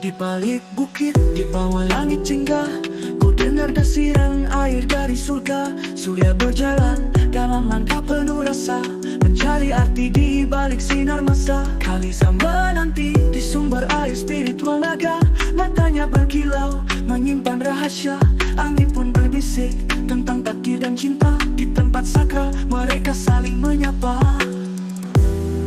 Di balik bukit, di bawah langit singgah, ku dengar desiran air dari surga. Surya berjalan dalam langkah penuh rasa, mencari arti di balik sinar masa. Kalisa menanti di sumber air spiritual naga, matanya berkilau menyimpan rahasia. Angin pun berbisik tentang takdir dan cinta. Di tempat sakral mereka saling menyapa.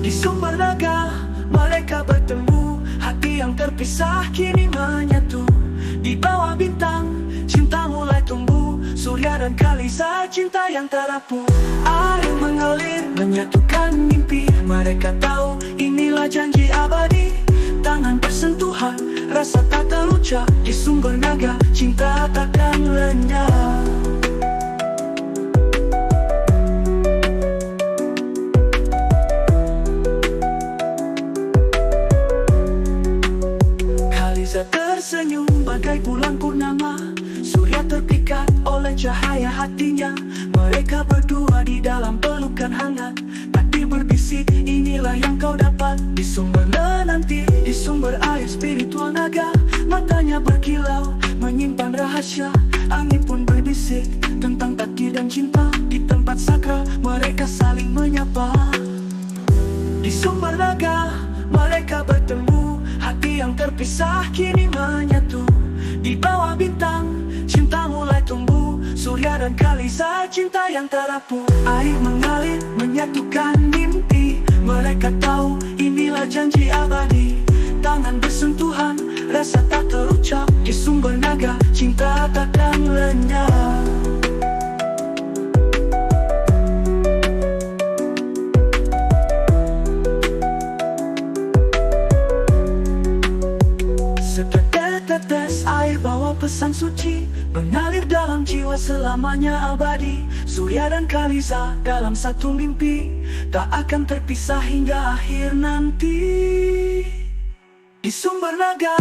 Di sumber naga mereka bertemu, hati yang terpisah kini menyatu. Di bawah bintang cinta mulai tumbuh, Surya dan Kalisa cinta yang terapu. Air mengalir menyatukan mimpi, mereka tahu inilah janji abadi. Tangan bersentuhan, rasa tak terucap. Di sumber naga cinta takkan lenyap. Tersenyum bagai bulan purnama, Surya terpikat oleh cahaya hatinya. Mereka berdua di dalam pelukan hangat, takdir berbisik inilah yang kau dapat. Di sumber menanti, di sumber air spiritual naga, matanya berkilau menyimpan rahasia. Angin pun berbisik tentang takdir dan cinta. Di tempat sakral mereka saling menyapa. Di sumber naga mereka bertemu, hati yang terpisah kini menyatu. Di bawah bintang cinta mulai tumbuh, Surya dan Kalisa cinta yang terapu. Air mengalir menyatukan mimpi, mereka tahu inilah janji abadi. Tangan bersentuhan, rasa tak terucap. Di sumber naga cinta takkan lenyap. Setetes air bawa pesan suci, mengalir dalam jiwa selamanya abadi. Surya dan Kalisa dalam satu mimpi, tak akan terpisah hingga akhir nanti. Di sumber naga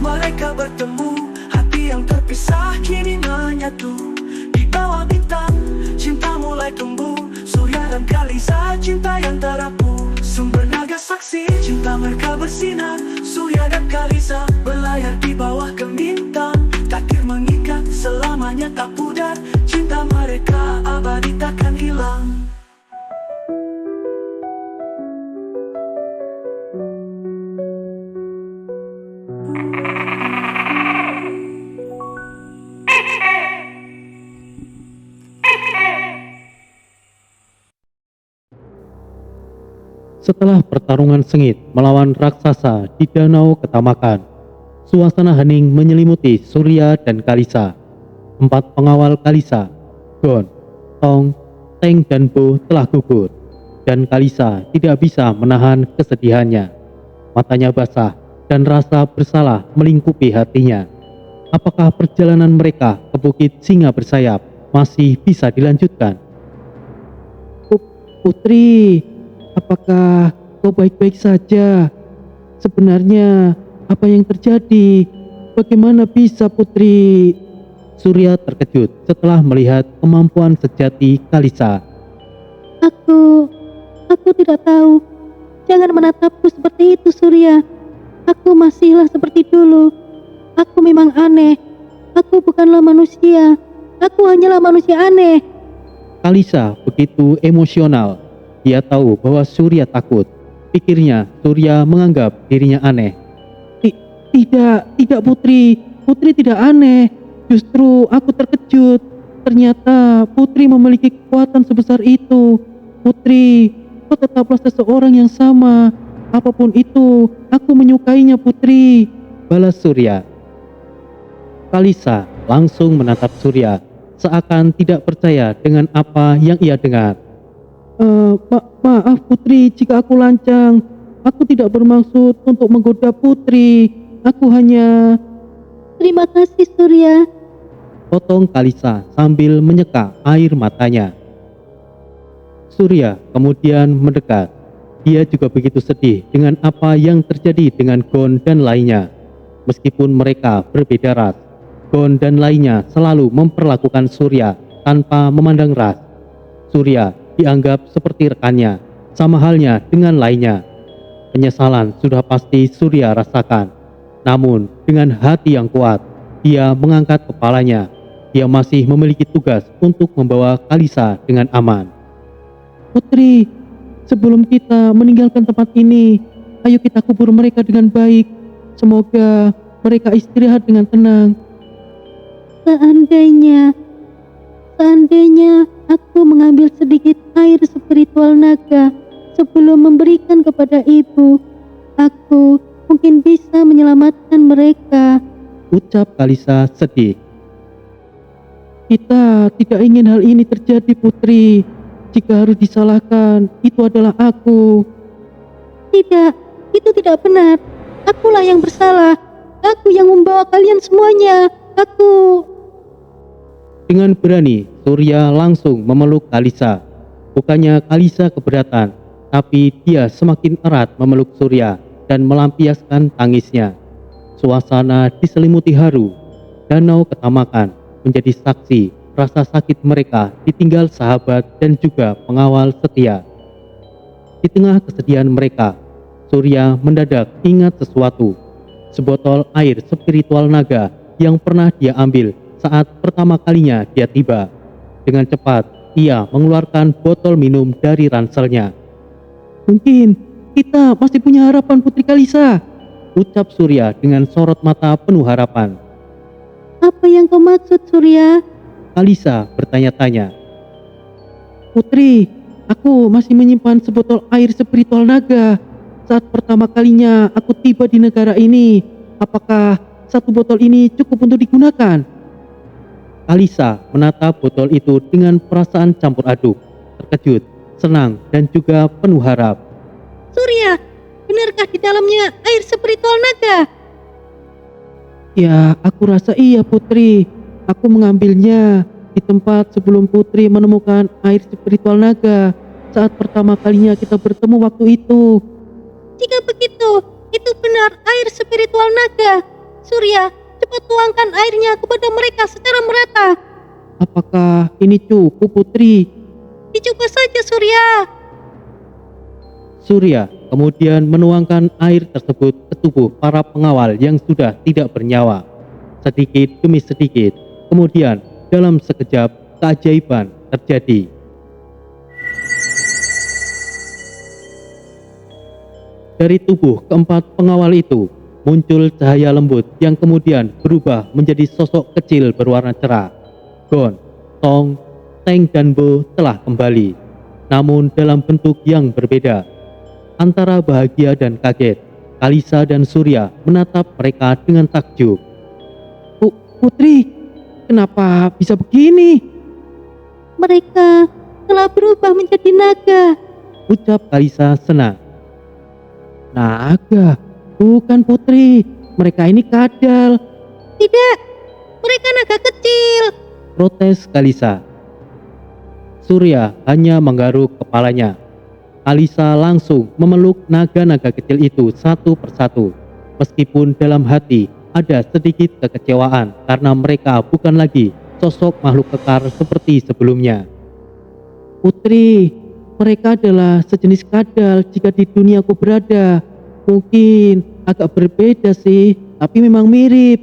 mereka bertemu, hati yang terpisah kini menyatu. Di bawah bintang cinta mulai tumbuh, Surya dan Kalisa cinta yang terapu. Sumber naga saksi cinta mereka bersinar, Surya dan Kalisa berlayar di bawah gemintang. Takdir mengikat selamanya tak pudar, cinta mereka abadi takkan hilang. Setelah pertarungan sengit melawan raksasa di Danau Ketamakan, suasana hening menyelimuti Surya dan Kalisa. 4 pengawal Kalisa, Gon, Tong, Teng dan Bo telah gugur, dan Kalisa tidak bisa menahan kesedihannya. Matanya basah dan rasa bersalah melingkupi hatinya. Apakah perjalanan mereka ke Bukit Singa Bersayap masih bisa dilanjutkan? Putri, apakah kau baik-baik saja? Sebenarnya apa yang terjadi? Bagaimana bisa Putri? Surya terkejut setelah melihat kemampuan sejati Kalisa. Aku tidak tahu. Jangan menatapku seperti itu, Surya. Aku masihlah seperti dulu. Aku memang aneh. Aku bukanlah manusia. Aku hanyalah manusia aneh. Kalisa begitu emosional. Dia tahu bahwa Surya takut. Pikirnya Surya menganggap dirinya aneh. Tidak Putri. Putri tidak aneh. Justru aku terkejut. Ternyata Putri memiliki kekuatan sebesar itu. Putri, kau tetaplah seseorang yang sama. Apapun itu, aku menyukainya Putri, balas Surya. Kalisa langsung menatap Surya, seakan tidak percaya dengan apa yang ia dengar. Maaf Putri jika aku lancang. Aku tidak bermaksud untuk menggoda Putri. Aku hanya... Terima kasih Surya. Potong Kalisa sambil menyeka air matanya. Surya kemudian mendekat. Dia juga begitu sedih dengan apa yang terjadi dengan Gon dan lainnya. Meskipun mereka berbeda ras, Gon dan lainnya selalu memperlakukan Surya tanpa memandang ras. Surya dianggap seperti rekannya, sama halnya dengan lainnya. Penyesalan sudah pasti Surya rasakan. Namun dengan hati yang kuat, dia mengangkat kepalanya. Dia masih memiliki tugas untuk membawa Kalisa dengan aman. Putri, sebelum kita meninggalkan tempat ini, ayo kita kubur mereka dengan baik. Semoga mereka istirahat dengan tenang. Seandainya aku mengambil sedikit air spiritual naga sebelum memberikan kepada ibu, aku mungkin bisa menyelamatkan mereka, ucap Kalisa sedih. Kita tidak ingin hal ini terjadi, Putri. Jika harus disalahkan, itu adalah aku. Tidak, itu tidak benar. Akulah yang bersalah. Aku yang membawa kalian semuanya. Dengan berani, Surya langsung memeluk Kalisa. Bukannya Kalisa keberatan, tapi dia semakin erat memeluk Surya dan melampiaskan tangisnya. Suasana diselimuti haru. Danau Ketamakan menjadi saksi rasa sakit mereka ditinggal sahabat dan juga pengawal setia. Di tengah kesedihan mereka, Surya mendadak ingat sesuatu. Sebotol air spiritual naga yang pernah dia ambil saat pertama kalinya dia tiba. Dengan cepat, ia mengeluarkan botol minum dari ranselnya. Mungkin kita masih punya harapan, Putri Kalisa, ucap Surya dengan sorot mata penuh harapan. Apa yang kau maksud, Surya? Kalisa bertanya-tanya. Putri, aku masih menyimpan sebotol air spiritual naga. Saat pertama kalinya aku tiba di negara ini, apakah satu botol ini cukup untuk digunakan? Kalisa menatap botol itu dengan perasaan campur aduk, terkejut, senang, dan juga penuh harap. Surya, benarkah di dalamnya air spiritual naga? Ya, aku rasa iya, Putri. Aku mengambilnya di tempat sebelum Putri menemukan air spiritual naga saat pertama kalinya kita bertemu waktu itu. Jika begitu, itu benar air spiritual naga. Surya, cepat tuangkan airnya kepada mereka secara merata. Apakah ini cukup, Putri? Dicoba saja, Surya. Surya kemudian menuangkan air tersebut ke tubuh para pengawal yang sudah tidak bernyawa. Sedikit demi sedikit, kemudian dalam sekejap keajaiban terjadi. Dari tubuh keempat pengawal itu muncul cahaya lembut yang kemudian berubah menjadi sosok kecil berwarna cerah. Gon, Tong, Teng, dan Bo telah kembali, namun dalam bentuk yang berbeda. Antara bahagia dan kaget, Kalisa dan Surya menatap mereka dengan takjub. Putri, kenapa bisa begini? Mereka telah berubah menjadi naga, ucap Kalisa senang. Naga? Bukan, Putri, mereka ini kadal. Tidak, mereka naga kecil, protes Kalisa. Surya hanya menggaruk kepalanya. Kalisa langsung memeluk naga-naga kecil itu satu persatu. Meskipun dalam hati ada sedikit kekecewaan karena mereka bukan lagi sosok makhluk kekar seperti sebelumnya. Putri, mereka adalah sejenis kadal jika di dunia aku berada. Mungkin agak berbeda sih, tapi memang mirip.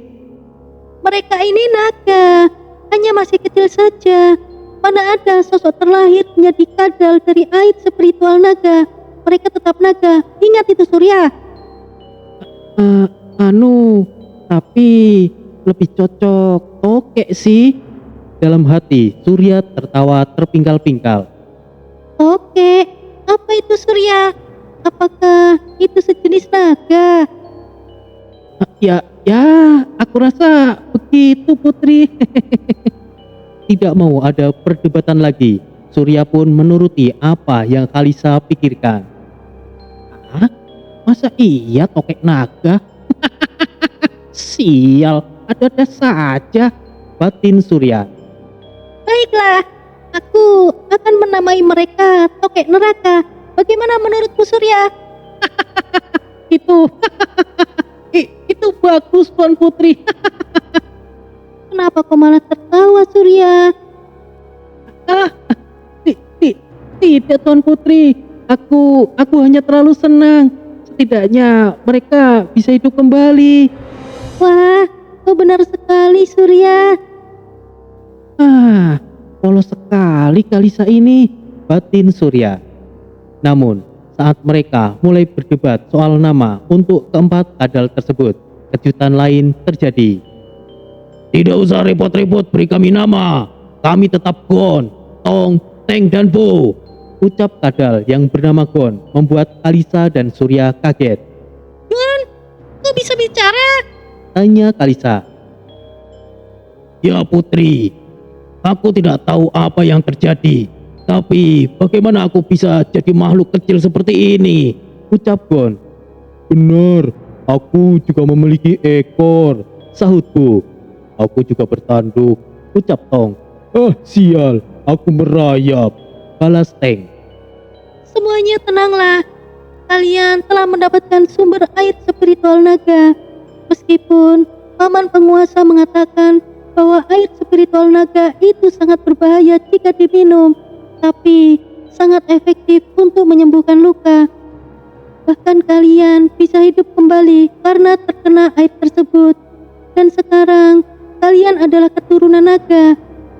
Mereka ini naga, hanya masih kecil saja. Mana ada sosok terlahir menjadi kadal dari air spiritual naga. Mereka tetap naga, ingat itu, Surya. Tapi lebih cocok tokek sih. Dalam hati Surya tertawa terpingkal-pingkal. Oke, apa itu, Surya? Apakah itu sejenis naga? Ya, aku rasa begitu, Putri. Tidak mau ada perdebatan lagi, Surya pun menuruti apa yang Kalisa pikirkan. Hah? Masa iya tokek naga? Sial, ada-ada saja, batin Surya. Baiklah, aku akan menamai mereka tokek neraka. Bagaimana menurutmu, Surya? Itu bagus, Tuan Putri. Kenapa kau malah tertawa, Surya? Tidak, Tuan Putri. Aku hanya terlalu senang. setidaknya mereka bisa hidup kembali. Wah, kau benar sekali, Surya. Polos sekali Kalisa ini, batin Surya. Namun, saat mereka mulai berdebat soal nama untuk keempat kadal tersebut, kejutan lain terjadi. Tidak usah repot-repot beri kami nama. Kami tetap Gon, Tong, Teng, dan Bo. Ucap kadal yang bernama Gon membuat Kalisa dan Surya kaget. Gon, kau bisa bicara? Tanya Kalisa. Ya Putri, aku tidak tahu apa yang terjadi. Tapi bagaimana aku bisa jadi makhluk kecil seperti ini? Ucap Gon. Benar, aku juga memiliki ekor, sahut Bo. Aku juga bertanduk, ucap Tong. Sial, aku merayap, balas Teng. Semuanya tenanglah. Kalian telah mendapatkan sumber air spiritual naga. Meskipun paman penguasa mengatakan bahwa air spiritual naga itu sangat berbahaya jika diminum, tapi sangat efektif untuk menyembuhkan luka. Bahkan kalian bisa hidup kembali karena terkena air tersebut. Dan sekarang kalian adalah keturunan naga.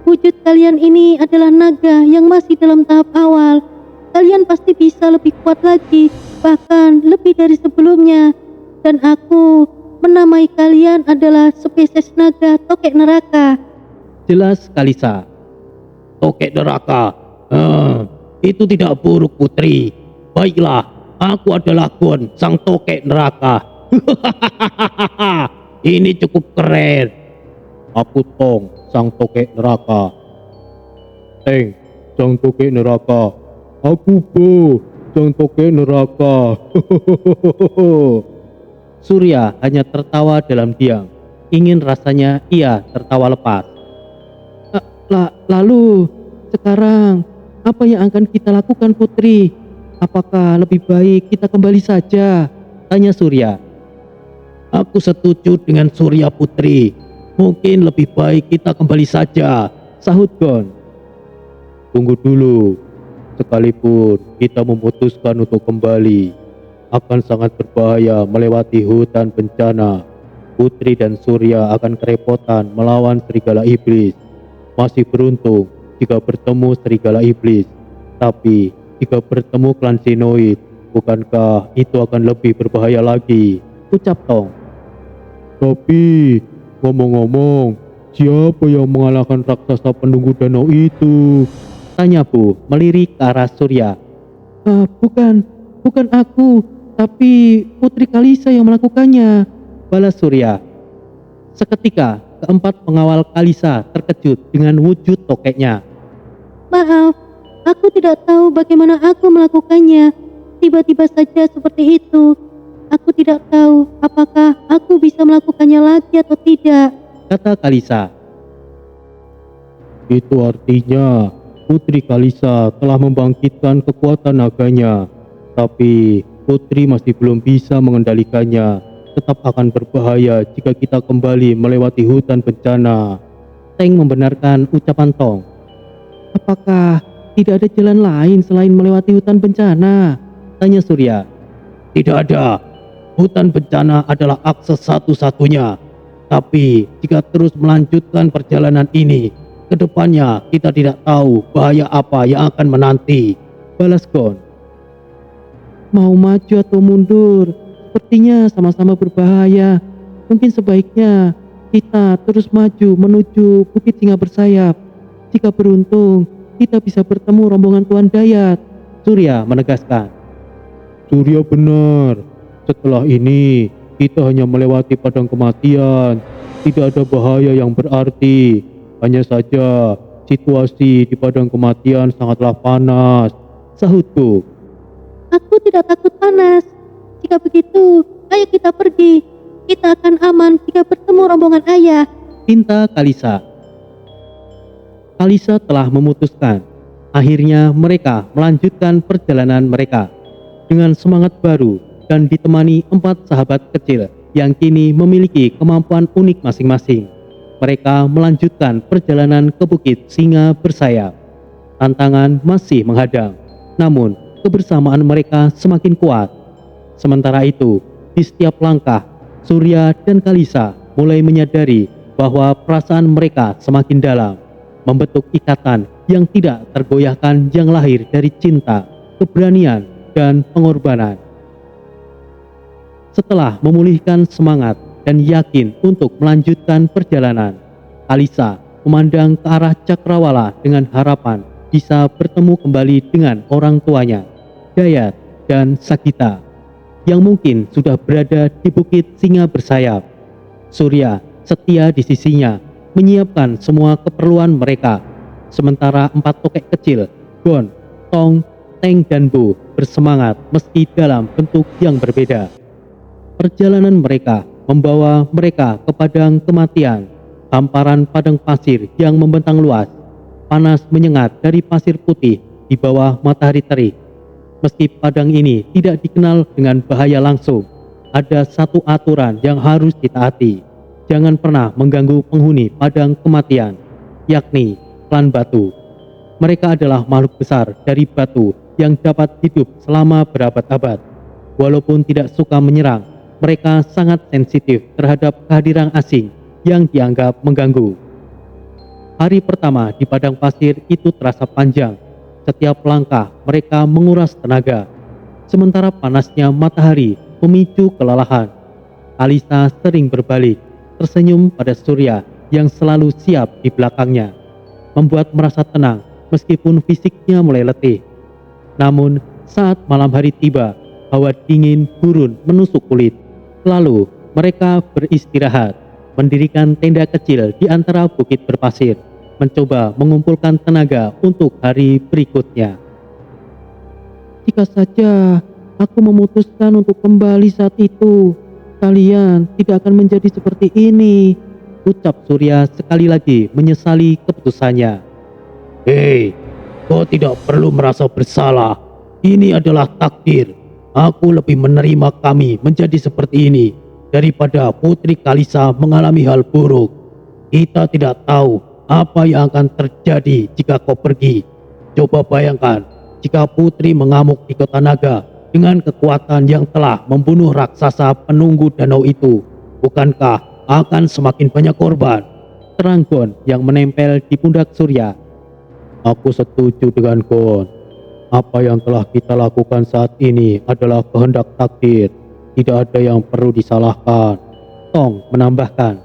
Wujud kalian ini adalah naga yang masih dalam tahap awal. Kalian pasti bisa lebih kuat lagi, bahkan lebih dari sebelumnya. Dan aku menamai kalian adalah spesies naga tokek neraka. Jelas Kalisa. Tokek neraka. Itu tidak buruk Putri. Baiklah, aku adalah Gon, sang tokek neraka. Ini cukup keren. Aku Tong, sang tokek neraka. Teng, sang tokek neraka. Aku Bo, sang tokek neraka. Surya hanya tertawa dalam diam. Ingin rasanya ia tertawa lepas. Lalu, sekarang apa yang akan kita lakukan Putri? Apakah lebih baik kita kembali saja? Tanya Surya. Aku setuju dengan Surya Putri. Mungkin lebih baik kita kembali saja, sahut Gon. Tunggu dulu. Sekalipun kita memutuskan untuk kembali, akan sangat berbahaya melewati hutan bencana. Putri dan Surya akan kerepotan melawan serigala iblis. Masih beruntung jika bertemu serigala iblis. Tapi jika bertemu klan Xenoid, bukankah itu akan lebih berbahaya lagi? Ucap Tong. Tapi ngomong-ngomong, siapa yang mengalahkan raksasa penunggu danau itu? Tanya Bu melirik ke arah Surya. Bukan aku, tapi Putri Kalisa yang melakukannya, balas Surya. Seketika keempat pengawal Kalisa terkejut dengan wujud tokeknya. Maaf, aku tidak tahu bagaimana aku melakukannya. Tiba-tiba saja seperti itu. Aku tidak tahu apakah aku bisa melakukannya lagi atau tidak, kata Kalisa. Itu artinya Putri Kalisa telah membangkitkan kekuatan naganya. Tapi Putri masih belum bisa mengendalikannya. Tetap akan berbahaya jika kita kembali melewati hutan bencana. Teng membenarkan ucapan Tong. Apakah tidak ada jalan lain selain melewati hutan bencana? Tanya Surya. Tidak ada. Hutan bencana adalah akses satu-satunya. Tapi jika terus melanjutkan perjalanan ini, kedepannya kita tidak tahu bahaya apa yang akan menanti, balas Gon. Mau maju atau mundur, sepertinya sama-sama berbahaya. Mungkin sebaiknya kita terus maju menuju Bukit Singa Bersayap. Jika beruntung, kita bisa bertemu rombongan Tuan Dayat, Surya menegaskan. Surya benar. Setelah ini, kita hanya melewati padang kematian. Tidak ada bahaya yang berarti. Hanya saja, situasi di padang kematian sangatlah panas, sahutku. Aku tidak takut panas. Jika begitu, ayo kita pergi. Kita akan aman jika bertemu rombongan ayah, pinta Kalisa. Kalisa telah memutuskan. Akhirnya mereka melanjutkan perjalanan mereka dengan semangat baru dan ditemani 4 sahabat kecil yang kini memiliki kemampuan unik masing-masing. Mereka melanjutkan perjalanan ke Bukit Singa Bersayap. Tantangan masih menghadang, namun kebersamaan mereka semakin kuat. Sementara itu, di setiap langkah, Surya dan Kalisa mulai menyadari bahwa perasaan mereka semakin dalam, membentuk ikatan yang tidak tergoyahkan yang lahir dari cinta, keberanian, dan pengorbanan. Setelah memulihkan semangat dan yakin untuk melanjutkan perjalanan, Kalisa memandang ke arah Cakrawala dengan harapan bisa bertemu kembali dengan orang tuanya, Dayat dan Sagita, yang mungkin sudah berada di Bukit Singa Bersayap. Surya setia di sisinya, menyiapkan semua keperluan mereka, sementara 4 tokek kecil, Gon, Tong, Teng, dan Bu bersemangat meski dalam bentuk yang berbeda. Perjalanan mereka membawa mereka ke padang kematian, hamparan padang pasir yang membentang luas. Panas menyengat dari pasir putih di bawah matahari terik. Meski padang ini tidak dikenal dengan bahaya langsung, ada satu aturan yang harus ditaati. Jangan pernah mengganggu penghuni padang kematian, yakni klan batu. Mereka adalah makhluk besar dari batu yang dapat hidup selama berabad-abad. Walaupun tidak suka menyerang, mereka sangat sensitif terhadap kehadiran asing yang dianggap mengganggu. Hari pertama di padang pasir itu terasa panjang. Setiap langkah mereka menguras tenaga, sementara panasnya matahari memicu kelelahan. Kalisa sering berbalik, tersenyum pada Surya yang selalu siap di belakangnya, membuat merasa tenang meskipun fisiknya mulai letih. Namun saat malam hari tiba, hawa dingin gurun menusuk kulit. Lalu mereka beristirahat, mendirikan tenda kecil di antara bukit berpasir, mencoba mengumpulkan tenaga untuk hari berikutnya. Jika saja aku memutuskan untuk kembali saat itu, kalian tidak akan menjadi seperti ini, ucap Surya sekali lagi menyesali keputusannya. Hei, kau tidak perlu merasa bersalah. Ini adalah takdir. Aku lebih menerima kami menjadi seperti ini daripada Putri Kalisa mengalami hal buruk. Kita tidak tahu apa yang akan terjadi jika kau pergi. Coba bayangkan jika Putri mengamuk di Kota Naga dengan kekuatan yang telah membunuh raksasa penunggu danau itu. Bukankah akan semakin banyak korban? Terang Gon yang menempel di pundak Surya. Aku setuju dengan Gon. Apa yang telah kita lakukan saat ini adalah kehendak takdir. Tidak ada yang perlu disalahkan, Tong menambahkan.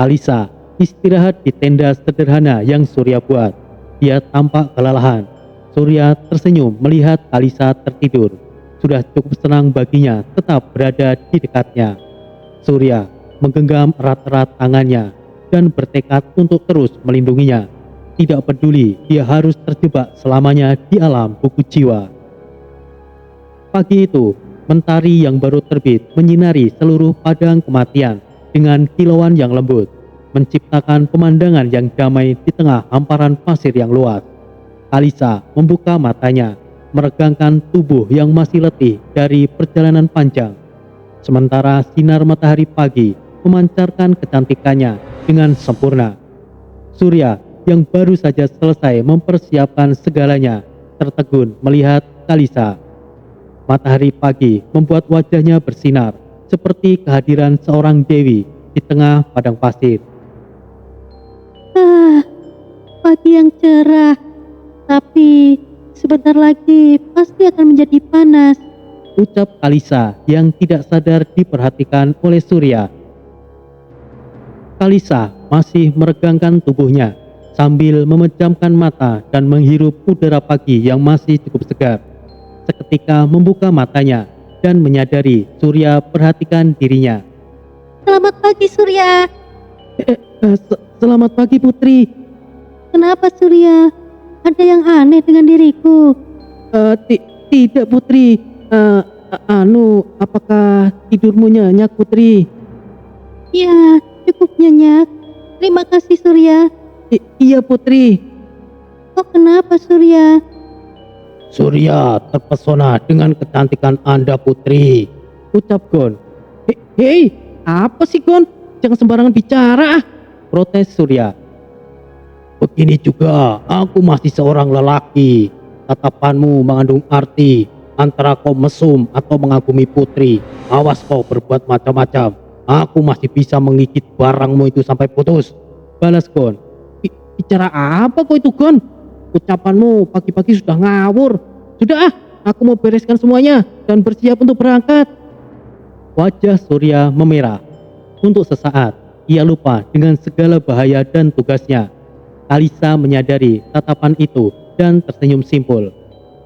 Kalisa istirahat di tenda sederhana yang Surya buat. Dia tampak kelelahan. Surya tersenyum melihat Kalisa tertidur. Sudah cukup senang baginya tetap berada di dekatnya. Surya menggenggam erat-erat tangannya dan bertekad untuk terus melindunginya. Tidak peduli dia harus terjebak selamanya di alam buku jiwa. Pagi itu, mentari yang baru terbit menyinari seluruh padang kematian dengan kilauan yang lembut, menciptakan pemandangan yang damai di tengah hamparan pasir yang luas. Kalisa membuka matanya, meregangkan tubuh yang masih letih dari perjalanan panjang. Sementara sinar matahari pagi memancarkan kecantikannya dengan sempurna. Surya yang baru saja selesai mempersiapkan segalanya tertegun melihat Kalisa. Matahari pagi membuat wajahnya bersinar seperti kehadiran seorang dewi di tengah padang pasir. Pagi yang cerah, tapi sebentar lagi pasti akan menjadi panas, ucap Kalisa yang tidak sadar diperhatikan oleh Surya. Kalisa masih meregangkan tubuhnya sambil memejamkan mata dan menghirup udara pagi yang masih cukup segar. Seketika membuka matanya dan menyadari Surya perhatikan dirinya. Selamat pagi Surya. Selamat pagi Putri. Kenapa Surya? Ada yang aneh dengan diriku? Tidak Putri. Apakah tidurmu nyenyak Putri? Ya, cukup nyenyak. Terima kasih Surya. Iya Putri. Kok kenapa Surya? Surya terpesona dengan kecantikan Anda Putri, ucap Gon. Hei, apa sih Gon? Jangan sembarangan bicara, protes Surya. Begini juga, aku masih seorang lelaki. Tatapanmu mengandung arti. antara kau mesum atau mengagumi putri. Awas kau berbuat macam-macam. Aku masih bisa menggigit barangmu itu sampai putus. Balas Gon. Bicara apa kau itu Gon? Ucapanmu pagi-pagi sudah ngawur. Sudah aku mau bereskan semuanya dan bersiap untuk berangkat. Wajah Surya memerah. Untuk sesaat, ia lupa dengan segala bahaya dan tugasnya. Kalisa menyadari tatapan itu dan tersenyum simpul.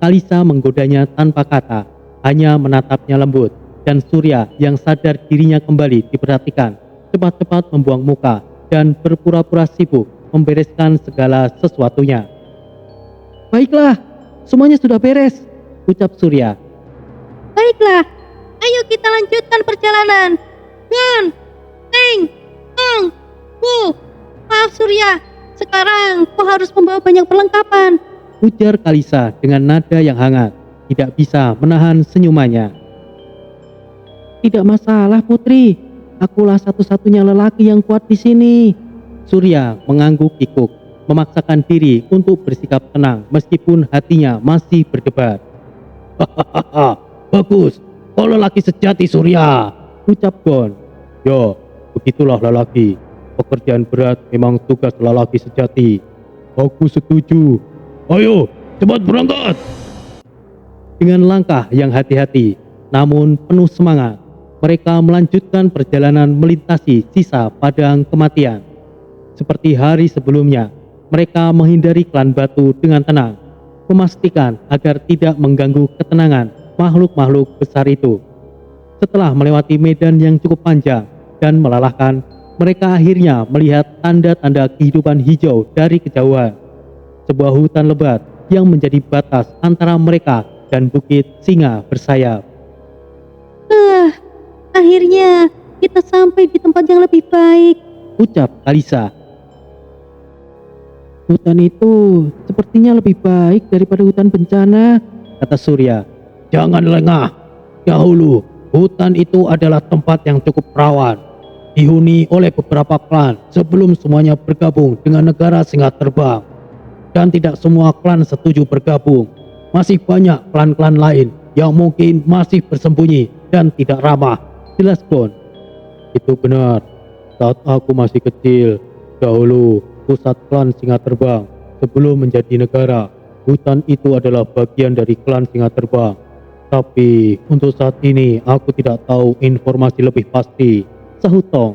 Kalisa menggodanya tanpa kata, hanya menatapnya lembut. Dan Surya yang sadar dirinya kembali diperhatikan, cepat-cepat membuang muka dan berpura-pura sibuk membereskan segala sesuatunya. Baiklah, semuanya sudah beres, ucap Surya. Baiklah, ayo kita lanjutkan perjalanan. Gon, Teng, Tong, Bu. Maaf Surya, sekarang kau harus membawa banyak perlengkapan. Ujar Kalisa dengan nada yang hangat, tidak bisa menahan senyumannya. Tidak masalah Putri, akulah satu-satunya lelaki yang kuat di sini. Surya mengangguk kikuk, memaksakan diri untuk bersikap tenang meskipun hatinya masih berdebar. Hahaha, bagus. Kau lelaki sejati Surya, Ucap Gon. Ya, begitulah lelaki. Pekerjaan berat memang tugas lelaki sejati. Aku setuju. Ayo, cepat berangkat. Dengan langkah yang hati-hati, namun penuh semangat, mereka melanjutkan perjalanan melintasi sisa padang kematian. Seperti hari sebelumnya, mereka menghindari klan batu dengan tenang, memastikan agar tidak mengganggu ketenangan makhluk-makhluk besar itu. Setelah melewati medan yang cukup panjang dan melelahkan, mereka akhirnya melihat tanda-tanda kehidupan hijau dari kejauhan. Sebuah hutan lebat yang menjadi batas antara mereka dan bukit singa bersayap. Akhirnya kita sampai di tempat yang lebih baik, Ucap Kalisa. Hutan itu sepertinya lebih baik daripada hutan bencana, kata Surya. Jangan lengah. Dahulu, hutan itu adalah tempat yang cukup rawan, dihuni oleh beberapa klan sebelum semuanya bergabung dengan negara singa terbang. Dan tidak semua klan setuju bergabung. Masih banyak klan-klan lain yang mungkin masih bersembunyi dan tidak ramah. Jelas Gon. Itu benar. Saat aku masih kecil, dahulu pusat klan singa terbang sebelum menjadi negara, hutan itu adalah bagian dari klan singa terbang. Tapi untuk saat ini aku tidak tahu informasi lebih pasti, Sahut Tong.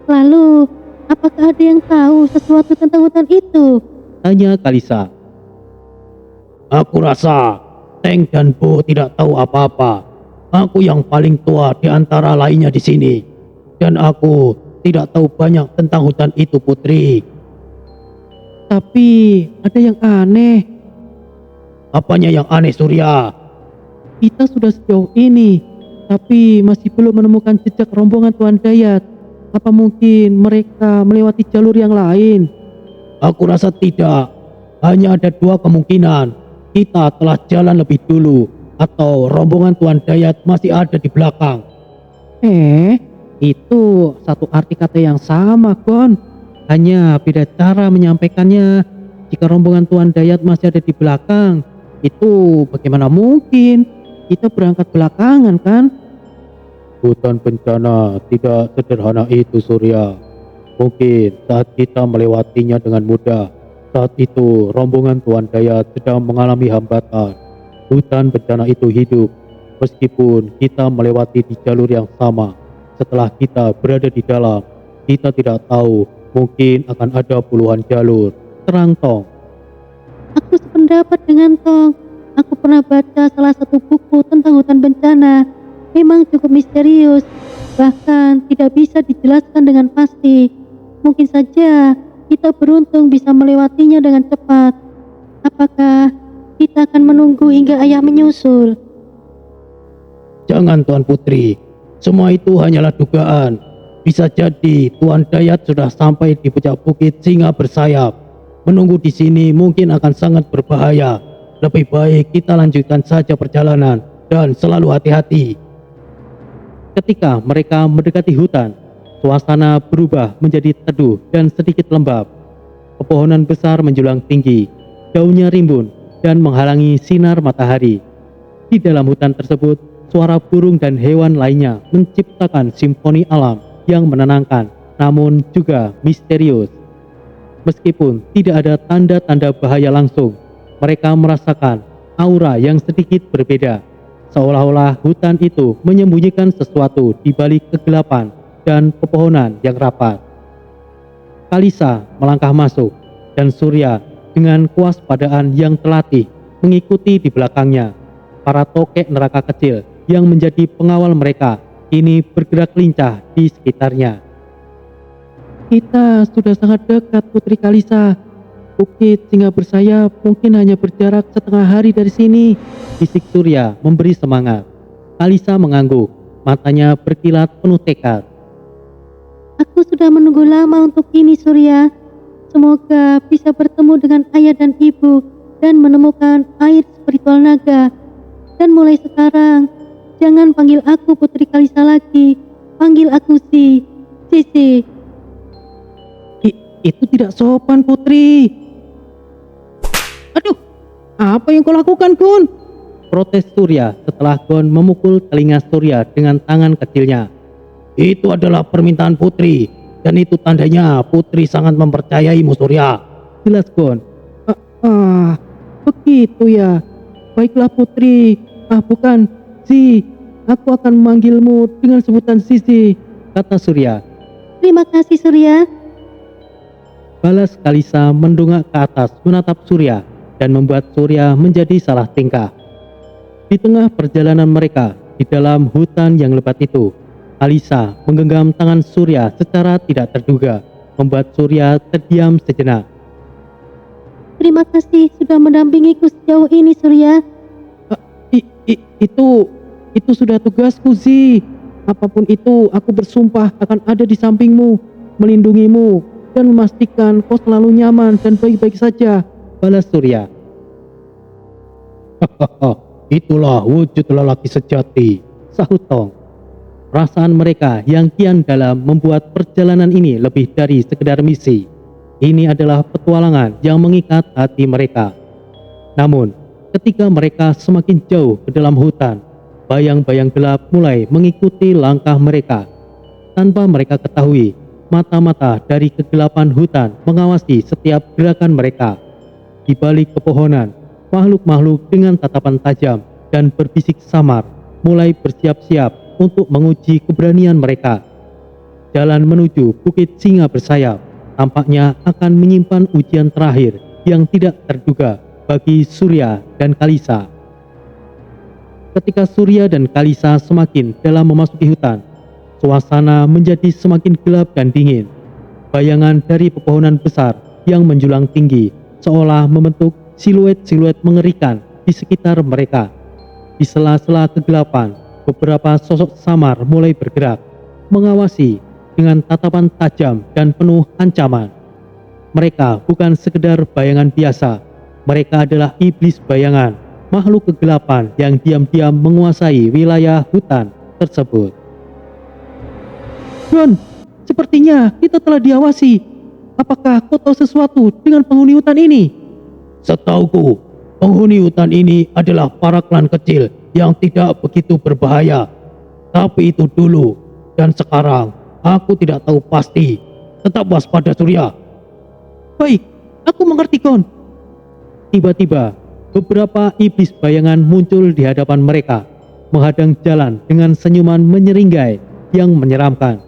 Lalu, apakah ada yang tahu sesuatu tentang hutan itu? Tanya Kalisa. Aku rasa Teng dan Bo tidak tahu apa-apa. Aku yang paling tua di antara lainnya di sini. Dan aku tidak tahu banyak tentang hutan itu, Putri. Tapi ada yang aneh. Apanya yang aneh, Surya? Kita sudah sejauh ini, tapi masih belum menemukan jejak rombongan Tuan Dayat. Apa mungkin mereka melewati jalur yang lain? Aku rasa tidak. Hanya ada dua kemungkinan. Kita telah jalan lebih dulu, atau rombongan Tuan Dayat masih ada di belakang. Itu satu arti kata yang sama, Gon. Hanya beda cara menyampaikannya. Jika rombongan Tuan Dayat masih ada di belakang, itu bagaimana mungkin? Kita berangkat belakangan, kan? Hutan bencana tidak sederhana itu, Surya. Mungkin saat kita melewatinya dengan mudah, saat itu rombongan Tuan Dayat sedang mengalami hambatan. Hutan bencana itu hidup, meskipun kita melewati di jalur yang sama. Setelah kita berada di dalam, kita tidak tahu, mungkin akan ada puluhan jalur. Terang Tong. Aku sependapat dengan Tong. Aku pernah baca salah satu buku tentang hutan bencana. Memang cukup misterius, bahkan tidak bisa dijelaskan dengan pasti. Mungkin saja kita beruntung bisa melewatinya dengan cepat. Apakah kita akan menunggu hingga ayah menyusul? Jangan, Tuan Putri. Semua itu hanyalah dugaan. Bisa jadi Tuan Dayat sudah sampai di puncak bukit singa bersayap. Menunggu di sini mungkin akan sangat berbahaya. Lebih baik kita lanjutkan saja perjalanan dan selalu hati-hati. Ketika mereka mendekati hutan, suasana berubah menjadi teduh dan sedikit lembab. Pepohonan besar menjulang tinggi, daunnya rimbun dan menghalangi sinar matahari. Di dalam hutan tersebut, suara burung dan hewan lainnya menciptakan simfoni alam yang menenangkan namun juga misterius. Meskipun tidak ada tanda-tanda bahaya langsung, mereka merasakan aura yang sedikit berbeda. Seolah-olah hutan itu menyembunyikan sesuatu di balik kegelapan dan pepohonan yang rapat. Kalisa melangkah masuk dan Surya dengan kewaspadaan yang terlatih mengikuti di belakangnya. Para tokek neraka kecil yang menjadi pengawal mereka kini bergerak lincah di sekitarnya. Kita sudah sangat dekat, Putri Kalisa. Bukit Singa Bersayap mungkin hanya berjarak setengah hari dari sini, Bisik Surya memberi semangat. Kalisa mengangguk, matanya berkilat penuh tekad. Aku sudah menunggu lama untuk ini, Surya. Semoga bisa bertemu dengan ayah dan ibu dan menemukan air spiritual naga. Dan mulai sekarang, jangan panggil aku Putri Kalisa lagi. Panggil aku Sisi. Itu tidak sopan, Putri. Aduh, apa yang kau lakukan, Gun? Protes Surya setelah Gon memukul telinga Surya dengan tangan kecilnya. Itu adalah permintaan Putri, dan itu tandanya Putri sangat mempercayaimu, Surya. Jelas, Gon. Begitu ya. Baiklah, Putri. Bukan, aku akan memanggilmu dengan sebutan Sisi, kata Surya. Terima kasih, Surya. Balas Kalisa mendongak ke atas menatap Surya dan membuat Surya menjadi salah tingkah. Di tengah perjalanan mereka di dalam hutan yang lebat itu, Kalisa menggenggam tangan Surya secara tidak terduga, membuat Surya terdiam sejenak. Terima kasih sudah mendampingiku sejauh ini, Surya. Itu sudah tugasku, Zi. Apapun itu, aku bersumpah akan ada di sampingmu, melindungimu, dan memastikan kau selalu nyaman dan baik-baik saja, balas Surya. Itulah wujud lelaki sejati, sahut Tong. Perasaan mereka yang kian dalam membuat perjalanan ini lebih dari sekedar misi. Ini adalah petualangan yang mengikat hati mereka. Namun, ketika mereka semakin jauh ke dalam hutan, bayang-bayang gelap mulai mengikuti langkah mereka. Tanpa mereka ketahui, mata-mata dari kegelapan hutan mengawasi setiap gerakan mereka. Di balik pepohonan, makhluk-makhluk dengan tatapan tajam dan berbisik samar mulai bersiap-siap untuk menguji keberanian mereka. Jalan menuju Bukit Singa Bersayap tampaknya akan menyimpan ujian terakhir yang tidak terduga bagi Surya dan Kalisa. Ketika Surya dan Kalisa semakin dalam memasuki hutan, suasana menjadi semakin gelap dan dingin. Bayangan dari pepohonan besar yang menjulang tinggi seolah membentuk siluet-siluet mengerikan di sekitar mereka. Di sela-sela kegelapan, beberapa sosok samar mulai bergerak, mengawasi dengan tatapan tajam dan penuh ancaman. Mereka bukan sekedar bayangan biasa, mereka adalah iblis bayangan, makhluk kegelapan yang diam-diam menguasai wilayah hutan tersebut. Gon, sepertinya kita telah diawasi. Apakah kau tahu sesuatu dengan penghuni hutan ini? Setauku, penghuni hutan ini adalah para klan kecil yang tidak begitu berbahaya. Tapi itu dulu, dan sekarang aku tidak tahu pasti. Tetap waspada, Surya. Baik, aku mengerti, Gon. Tiba-tiba, beberapa iblis bayangan muncul di hadapan mereka, menghadang jalan dengan senyuman menyeringai yang menyeramkan.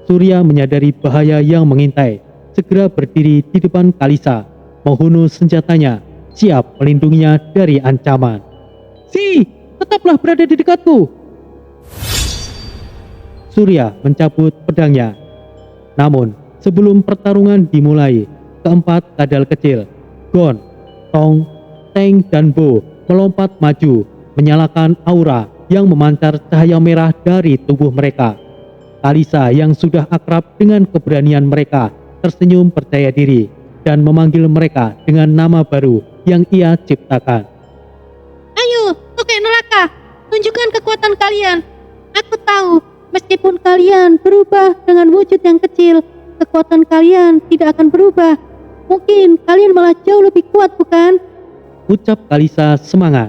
Surya menyadari bahaya yang mengintai, segera berdiri di depan Kalisa, menghunus senjatanya, siap melindunginya dari ancaman. Tetaplah berada di dekatku. Surya mencabut pedangnya. Namun, sebelum pertarungan dimulai, keempat kadal kecil, Gon, Tong, Teng, dan Bo melompat maju, menyalakan aura yang memancar cahaya merah dari tubuh mereka. Kalisa yang sudah akrab dengan keberanian mereka tersenyum percaya diri dan memanggil mereka dengan nama baru yang ia ciptakan. Ayo, tokek neraka, tunjukkan kekuatan kalian. Aku tahu, meskipun kalian berubah dengan wujud yang kecil, kekuatan kalian tidak akan berubah. Mungkin kalian malah jauh lebih kuat, bukan? Ucap Kalisa semangat.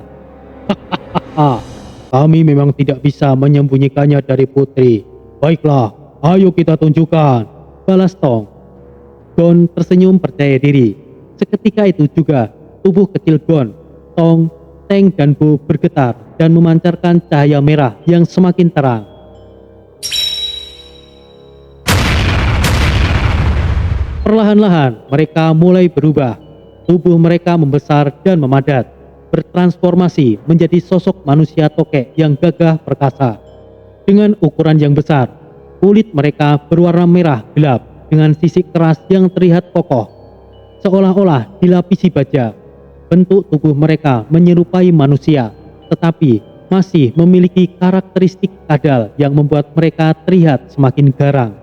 Kami memang tidak bisa menyembunyikannya dari Putri. Baiklah, ayo kita tunjukkan, balas Tong. Gon tersenyum percaya diri. Seketika itu juga, tubuh kecil Gon, Tong, Teng dan Bo bergetar dan memancarkan cahaya merah yang semakin terang. Perlahan-lahan mereka mulai berubah. Tubuh mereka membesar dan memadat, bertransformasi menjadi sosok manusia tokek yang gagah perkasa. Dengan ukuran yang besar, kulit mereka berwarna merah gelap dengan sisik keras yang terlihat kokoh, seolah-olah dilapisi baja. Bentuk tubuh mereka menyerupai manusia, tetapi masih memiliki karakteristik kadal yang membuat mereka terlihat semakin garang.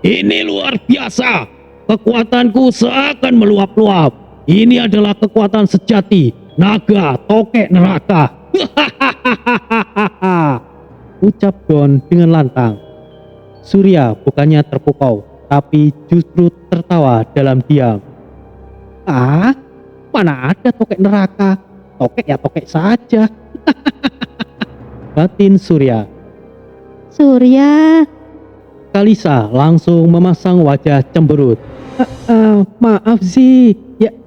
Ini luar biasa. Kekuatanku seakan meluap-luap. Ini adalah kekuatan sejati naga tokek neraka. Ucap Gon dengan lantang. Surya bukannya terpukau, tapi justru tertawa dalam diam. Mana ada tokek neraka? Tokek ya tokek saja. Batin Surya. Surya, Kalisa langsung memasang wajah cemberut. Maaf sih,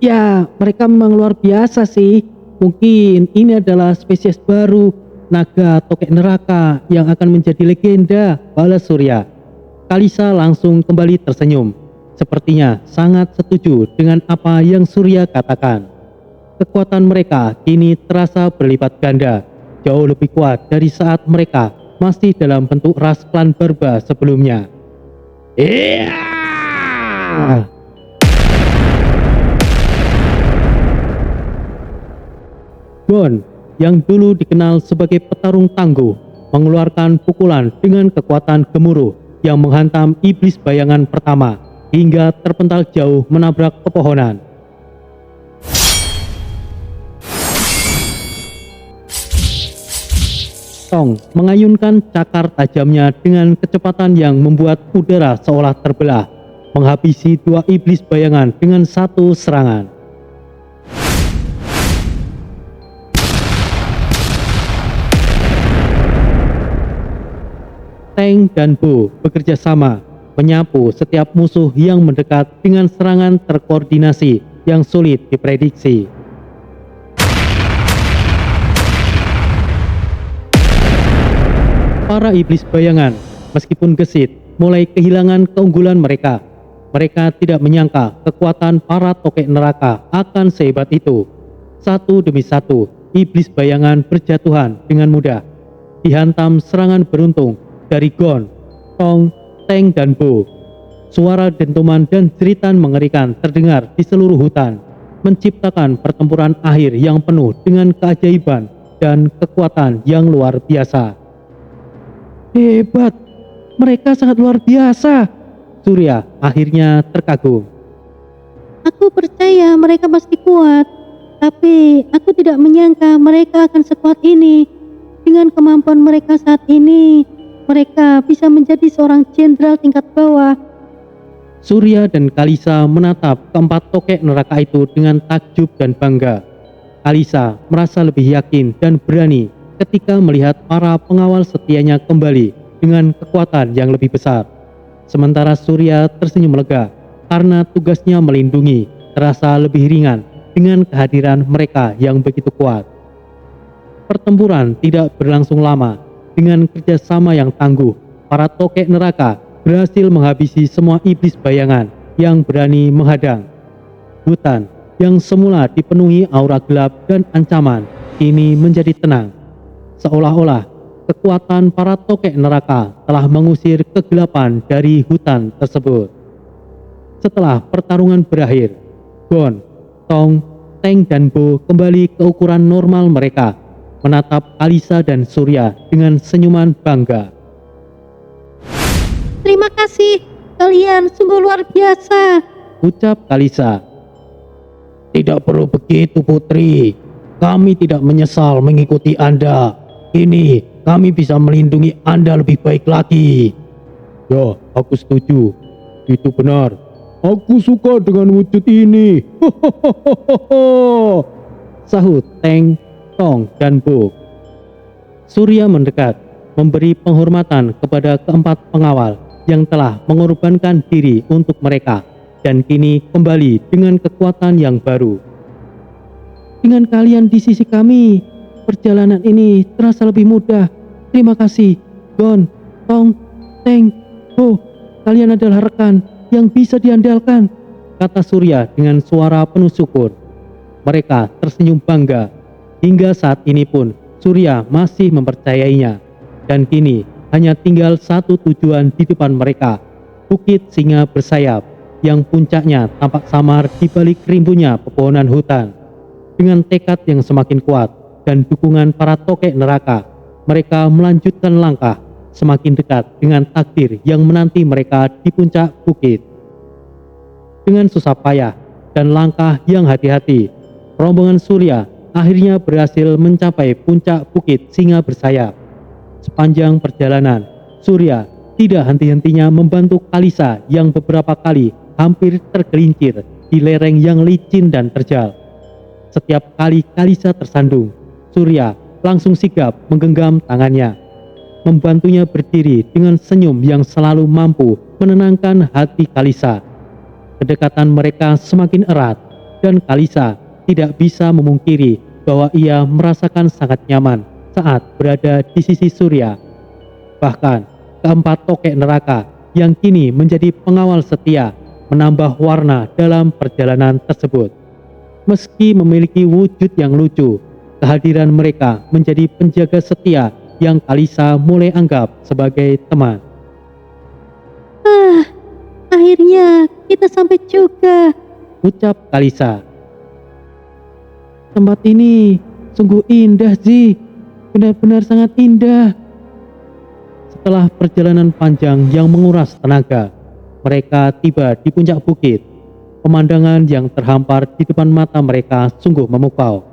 ya mereka memang luar biasa sih. Mungkin ini adalah spesies baru naga tokek neraka yang akan menjadi legenda, balas Surya. Kalisa langsung kembali tersenyum. Sepertinya sangat setuju dengan apa yang Surya katakan. Kekuatan mereka kini terasa berlipat ganda, jauh lebih kuat dari saat mereka masih dalam bentuk ras klan Barba sebelumnya. Iya! Gon, yang dulu dikenal sebagai petarung tangguh, mengeluarkan pukulan dengan kekuatan gemuruh yang menghantam iblis bayangan pertama hingga terpental jauh menabrak pepohonan. Tong mengayunkan cakar tajamnya dengan kecepatan yang membuat udara seolah terbelah, menghabisi dua iblis bayangan dengan satu serangan. Teng dan Bo bekerja sama, menyapu setiap musuh yang mendekat dengan serangan terkoordinasi yang sulit diprediksi. Para iblis bayangan, meskipun gesit, mulai kehilangan keunggulan mereka. Mereka tidak menyangka kekuatan para tokek neraka akan sehebat itu. Satu demi satu, iblis bayangan berjatuhan dengan mudah, dihantam serangan beruntung dari Gon, Tong, Teng dan Bo. Suara dentuman dan jeritan mengerikan terdengar di seluruh hutan, menciptakan pertempuran akhir yang penuh dengan keajaiban dan kekuatan yang luar biasa. Hebat, mereka sangat luar biasa. Surya akhirnya terkagum. aku percaya mereka pasti kuat, tapi aku tidak menyangka mereka akan sekuat ini. Dengan kemampuan mereka saat ini, mereka bisa menjadi seorang jenderal tingkat bawah. Surya dan Kalisa menatap keempat tokek neraka itu dengan takjub dan bangga. Kalisa merasa lebih yakin dan berani ketika melihat para pengawal setianya kembali dengan kekuatan yang lebih besar. Sementara Surya tersenyum lega karena tugasnya melindungi terasa lebih ringan dengan kehadiran mereka yang begitu kuat. Pertempuran tidak berlangsung lama. Dengan kerjasama yang tangguh, para tokek neraka berhasil menghabisi semua iblis bayangan yang berani menghadang. Hutan yang semula dipenuhi aura gelap dan ancaman kini menjadi tenang. Seolah-olah kekuatan para tokek neraka telah mengusir kegelapan dari hutan tersebut. Setelah pertarungan berakhir, Gon, Tong, Teng dan Bo kembali ke ukuran normal mereka, menatap Kalisa dan Surya dengan senyuman bangga. Terima kasih, kalian sungguh luar biasa. Ucap Kalisa. Tidak perlu begitu Putri. Kami tidak menyesal mengikuti Anda. Kini kami bisa melindungi Anda lebih baik lagi. Ya, aku setuju. Itu benar. Aku suka dengan wujud ini. sahut Teng, Tong, dan Bo. Surya mendekat, memberi penghormatan kepada keempat pengawal yang telah mengorbankan diri untuk mereka dan kini kembali dengan kekuatan yang baru. Dengan kalian di sisi kami, perjalanan ini terasa lebih mudah. Terima kasih, Gon, Tong, Teng, Bo. Kalian adalah rekan yang bisa diandalkan, kata Surya dengan suara penuh syukur. Mereka tersenyum bangga. Hingga saat ini pun Surya masih mempercayainya. Dan kini hanya tinggal satu tujuan di depan mereka, Bukit Singa Bersayap, yang puncaknya tampak samar di balik rimbunnya pepohonan hutan. Dengan tekad yang semakin kuat dan dukungan para tokek neraka, mereka melanjutkan langkah semakin dekat dengan takdir yang menanti mereka di puncak bukit. Dengan susah payah dan langkah yang hati-hati, rombongan Surya akhirnya berhasil mencapai puncak Bukit Singa Bersayap. Sepanjang perjalanan, Surya tidak henti-hentinya membantu Kalisa yang beberapa kali hampir tergelincir di lereng yang licin dan terjal. Setiap kali Kalisa tersandung, Surya langsung sigap menggenggam tangannya, membantunya berdiri dengan senyum yang selalu mampu menenangkan hati Kalisa. Kedekatan mereka semakin erat dan Kalisa tidak bisa memungkiri bahwa ia merasakan sangat nyaman saat berada di sisi Surya. Bahkan keempat tokek neraka yang kini menjadi pengawal setia menambah warna dalam perjalanan tersebut. Meski memiliki wujud yang lucu, kehadiran mereka menjadi penjaga setia yang Kalisa mulai anggap sebagai teman. Akhirnya kita sampai juga, ucap Kalisa. Tempat ini sungguh indah, Zi. Benar-benar sangat indah. Setelah perjalanan panjang yang menguras tenaga, mereka tiba di puncak bukit. Pemandangan yang terhampar di depan mata mereka sungguh memukau.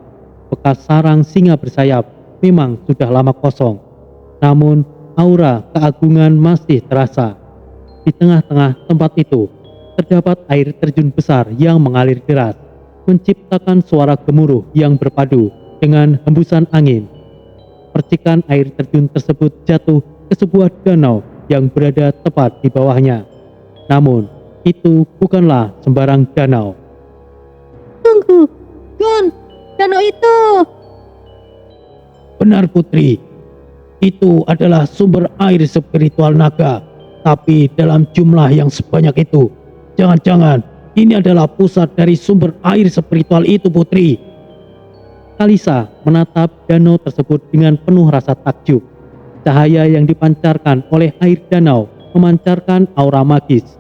Bekas sarang singa bersayap memang sudah lama kosong, namun aura keagungan masih terasa. Di tengah-tengah tempat itu terdapat air terjun besar yang mengalir deras, menciptakan suara gemuruh yang berpadu dengan hembusan angin. Percikan air terjun tersebut jatuh ke sebuah danau yang berada tepat di bawahnya. Namun, itu bukanlah sembarang danau. Tunggu, Gon, danau itu. Benar Putri, itu adalah sumber air spiritual naga, tapi dalam jumlah yang sebanyak itu. Jangan-jangan ini adalah pusat dari sumber air spiritual itu, Putri. Kalisa menatap danau tersebut dengan penuh rasa takjub. Cahaya yang dipancarkan oleh air danau memancarkan aura magis,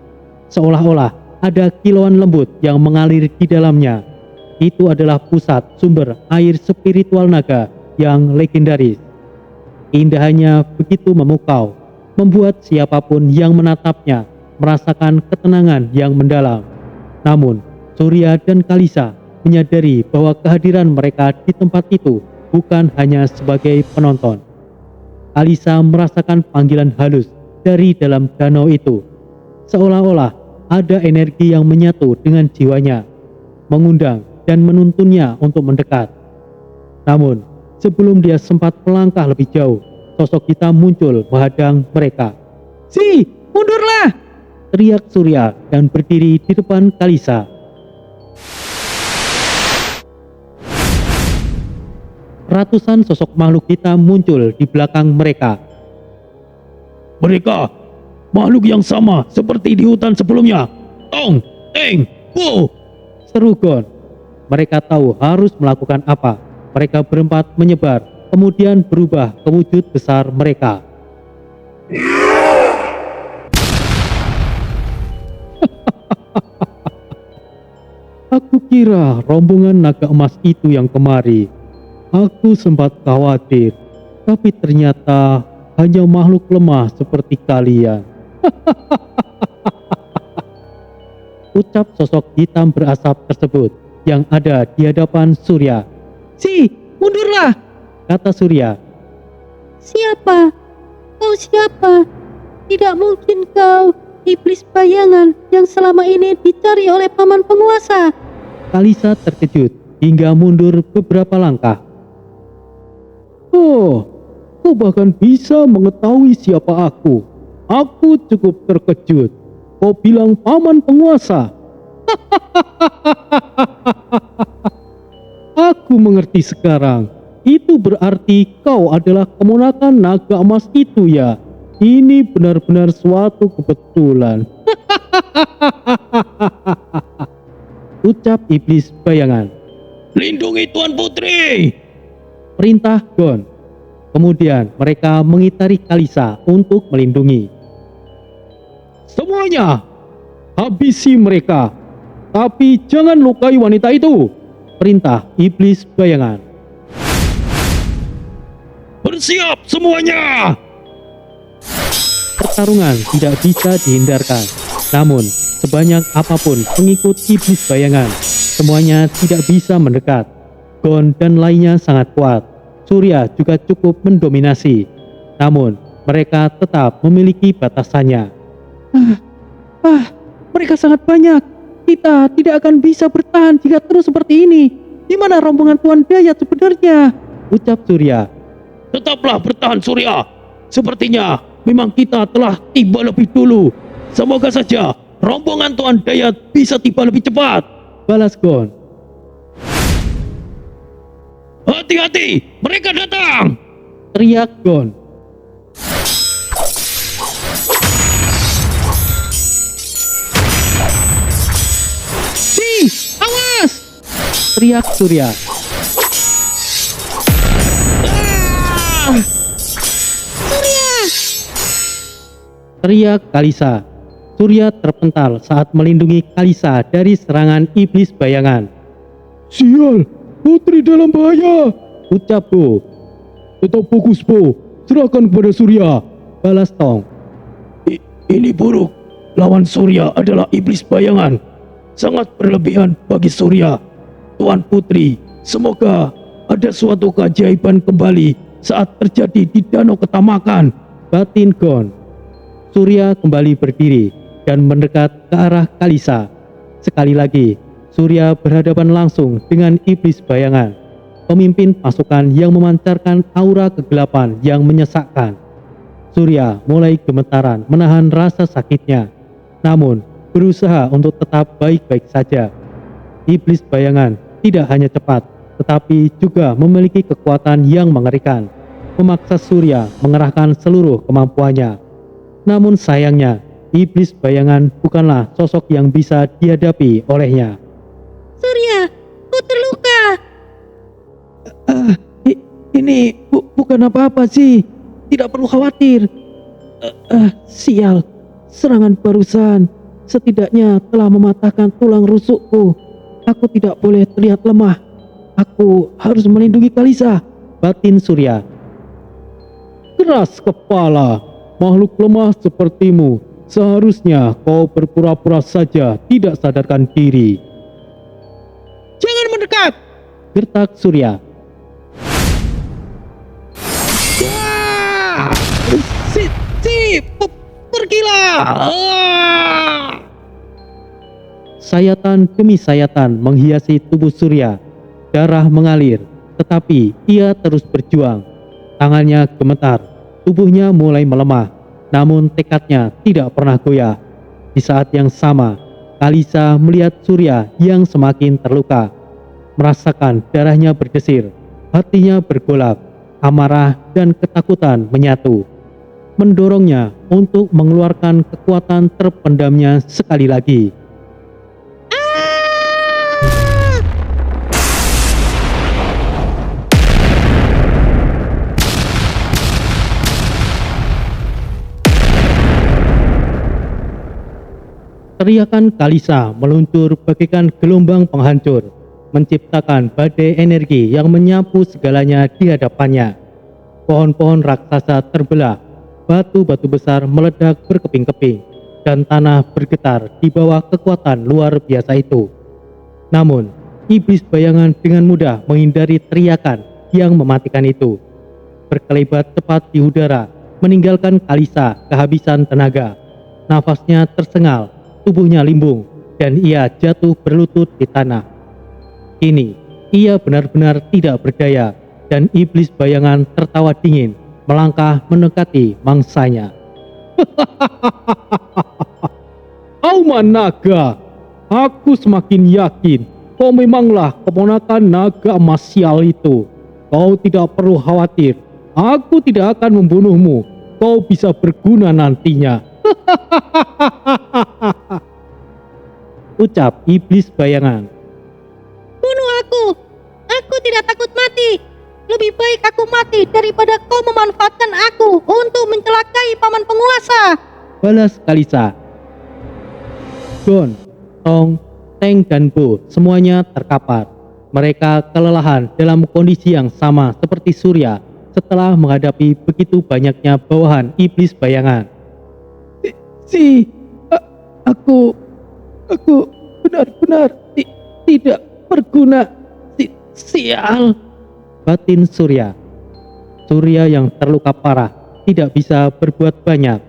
seolah-olah ada kilauan lembut yang mengalir di dalamnya. Itu adalah pusat sumber air spiritual naga yang legendaris. Indahannya begitu memukau, membuat siapapun yang menatapnya merasakan ketenangan yang mendalam. Namun, Surya dan Kalisa menyadari bahwa kehadiran mereka di tempat itu bukan hanya sebagai penonton. Kalisa merasakan panggilan halus dari dalam danau itu, seolah-olah ada energi yang menyatu dengan jiwanya, mengundang dan menuntunnya untuk mendekat. Namun, sebelum dia sempat melangkah lebih jauh, sosok hitam muncul menghadang mereka. "Si, mundurlah!" teriak Surya dan berdiri di depan Kalisa. Ratusan sosok makhluk hitam muncul di belakang mereka. Mereka makhluk yang sama seperti di hutan sebelumnya. Tong, Teng, Bo, seru Gon. Mereka tahu harus melakukan apa. Mereka berempat menyebar, kemudian berubah ke wujud besar mereka. Aku kira rombongan naga emas itu yang kemari. Aku sempat khawatir, tapi ternyata hanya makhluk lemah seperti kalian. Ucap sosok hitam berasap tersebut yang ada di hadapan Surya. "Si, mundurlah!" kata Surya. Siapa? Kau siapa? Tidak mungkin kau iblis bayangan yang selama ini dicari oleh paman penguasa. Kalisa terkejut hingga mundur beberapa langkah. Oh, kau bahkan bisa mengetahui siapa aku. Aku cukup terkejut. Kau bilang paman penguasa. Aku mengerti sekarang. Itu berarti kau adalah keponakan naga emas itu ya. Ini benar-benar suatu kebetulan. Ucap iblis bayangan. Lindungi Tuan Putri, perintah Gon. Kemudian mereka mengitari Kalisa untuk melindungi. Semuanya, habisi mereka. Tapi jangan lukai wanita itu, perintah iblis bayangan. Bersiap semuanya. Pertarungan tidak bisa dihindarkan. Namun, sebanyak apapun pengikut iblis bayangan, semuanya tidak bisa mendekat. Gon dan lainnya sangat kuat. Surya juga cukup mendominasi. Namun, mereka tetap memiliki batasannya. Mereka sangat banyak. Kita tidak akan bisa bertahan jika terus seperti ini. Di mana rombongan Tuan Dayat sebenarnya? Ucap Surya. Tetaplah bertahan Surya. Sepertinya memang kita telah tiba lebih dulu. Semoga saja rombongan Tuan Dayat bisa tiba lebih cepat. Balas Gon. Hati-hati, mereka datang. Teriak Gon. Awas! Teriak Surya. Teriak Kalisa. Surya terpental saat melindungi Kalisa dari serangan iblis bayangan. Sial, putri dalam bahaya, ucap Bo. Tetap fokus Bo, serahkan kepada Surya, balas Tong. Ini buruk, lawan Surya adalah iblis bayangan. Sangat berlebihan bagi Surya. Tuan Putri, semoga ada suatu keajaiban kembali saat terjadi di Danau Ketamakan, batin Gon. Surya kembali berdiri dan mendekat ke arah Kalisa. Sekali lagi, Surya berhadapan langsung dengan iblis bayangan, pemimpin pasukan yang memancarkan aura kegelapan yang menyesakkan. Surya mulai gemetaran menahan rasa sakitnya, namun berusaha untuk tetap baik-baik saja. Iblis bayangan tidak hanya cepat, tetapi juga memiliki kekuatan yang mengerikan, memaksa Surya mengerahkan seluruh kemampuannya. Namun sayangnya, iblis bayangan bukanlah sosok yang bisa dihadapi olehnya. Surya, kau terluka. Ini bukan apa-apa sih. Tidak perlu khawatir. Sial, serangan barusan setidaknya telah mematahkan tulang rusukku. Aku tidak boleh terlihat lemah. Aku harus melindungi Kalisa, batin Surya. Keras kepala, makhluk lemah sepertimu. Seharusnya kau berpura-pura saja tidak sadarkan diri. Jangan mendekat, gertak Surya. Pergilah. Sayatan demi sayatan menghiasi tubuh Surya. Darah mengalir, tetapi ia terus berjuang. Tangannya gemetar, tubuhnya mulai melemah, namun tekadnya tidak pernah goyah. Di saat yang sama, Kalisa melihat Surya yang semakin terluka, merasakan darahnya berdesir, hatinya bergolak, amarah dan ketakutan menyatu, mendorongnya untuk mengeluarkan kekuatan terpendamnya sekali lagi. Teriakan Kalisa meluncur bagaikan gelombang penghancur, menciptakan badai energi yang menyapu segalanya di hadapannya. Pohon-pohon raksasa terbelah, batu-batu besar meledak berkeping-keping, dan tanah bergetar di bawah kekuatan luar biasa itu. Namun, iblis bayangan dengan mudah menghindari teriakan yang mematikan itu. Berkelebat cepat di udara, meninggalkan Kalisa kehabisan tenaga. Nafasnya tersengal, tubuhnya limbung, dan ia jatuh berlutut di tanah. Kini, ia benar-benar tidak berdaya dan iblis bayangan tertawa dingin melangkah mendekati mangsanya. Auman naga, aku semakin yakin kau memanglah keponakan naga emas sial itu. Kau tidak perlu khawatir, aku tidak akan membunuhmu. Kau bisa berguna nantinya. Ucap iblis bayangan. Bunuh aku tidak takut mati. Lebih baik aku mati daripada kau memanfaatkan aku untuk mencelakai paman penguasa. Balas Kalisa. Gon, Tong, Teng dan Bo semuanya terkapar. Mereka kelelahan dalam kondisi yang sama seperti Surya setelah menghadapi begitu banyaknya bawahan iblis bayangan. Aku benar-benar tidak berguna. Sial, batin Surya. Surya yang terluka parah tidak bisa berbuat banyak.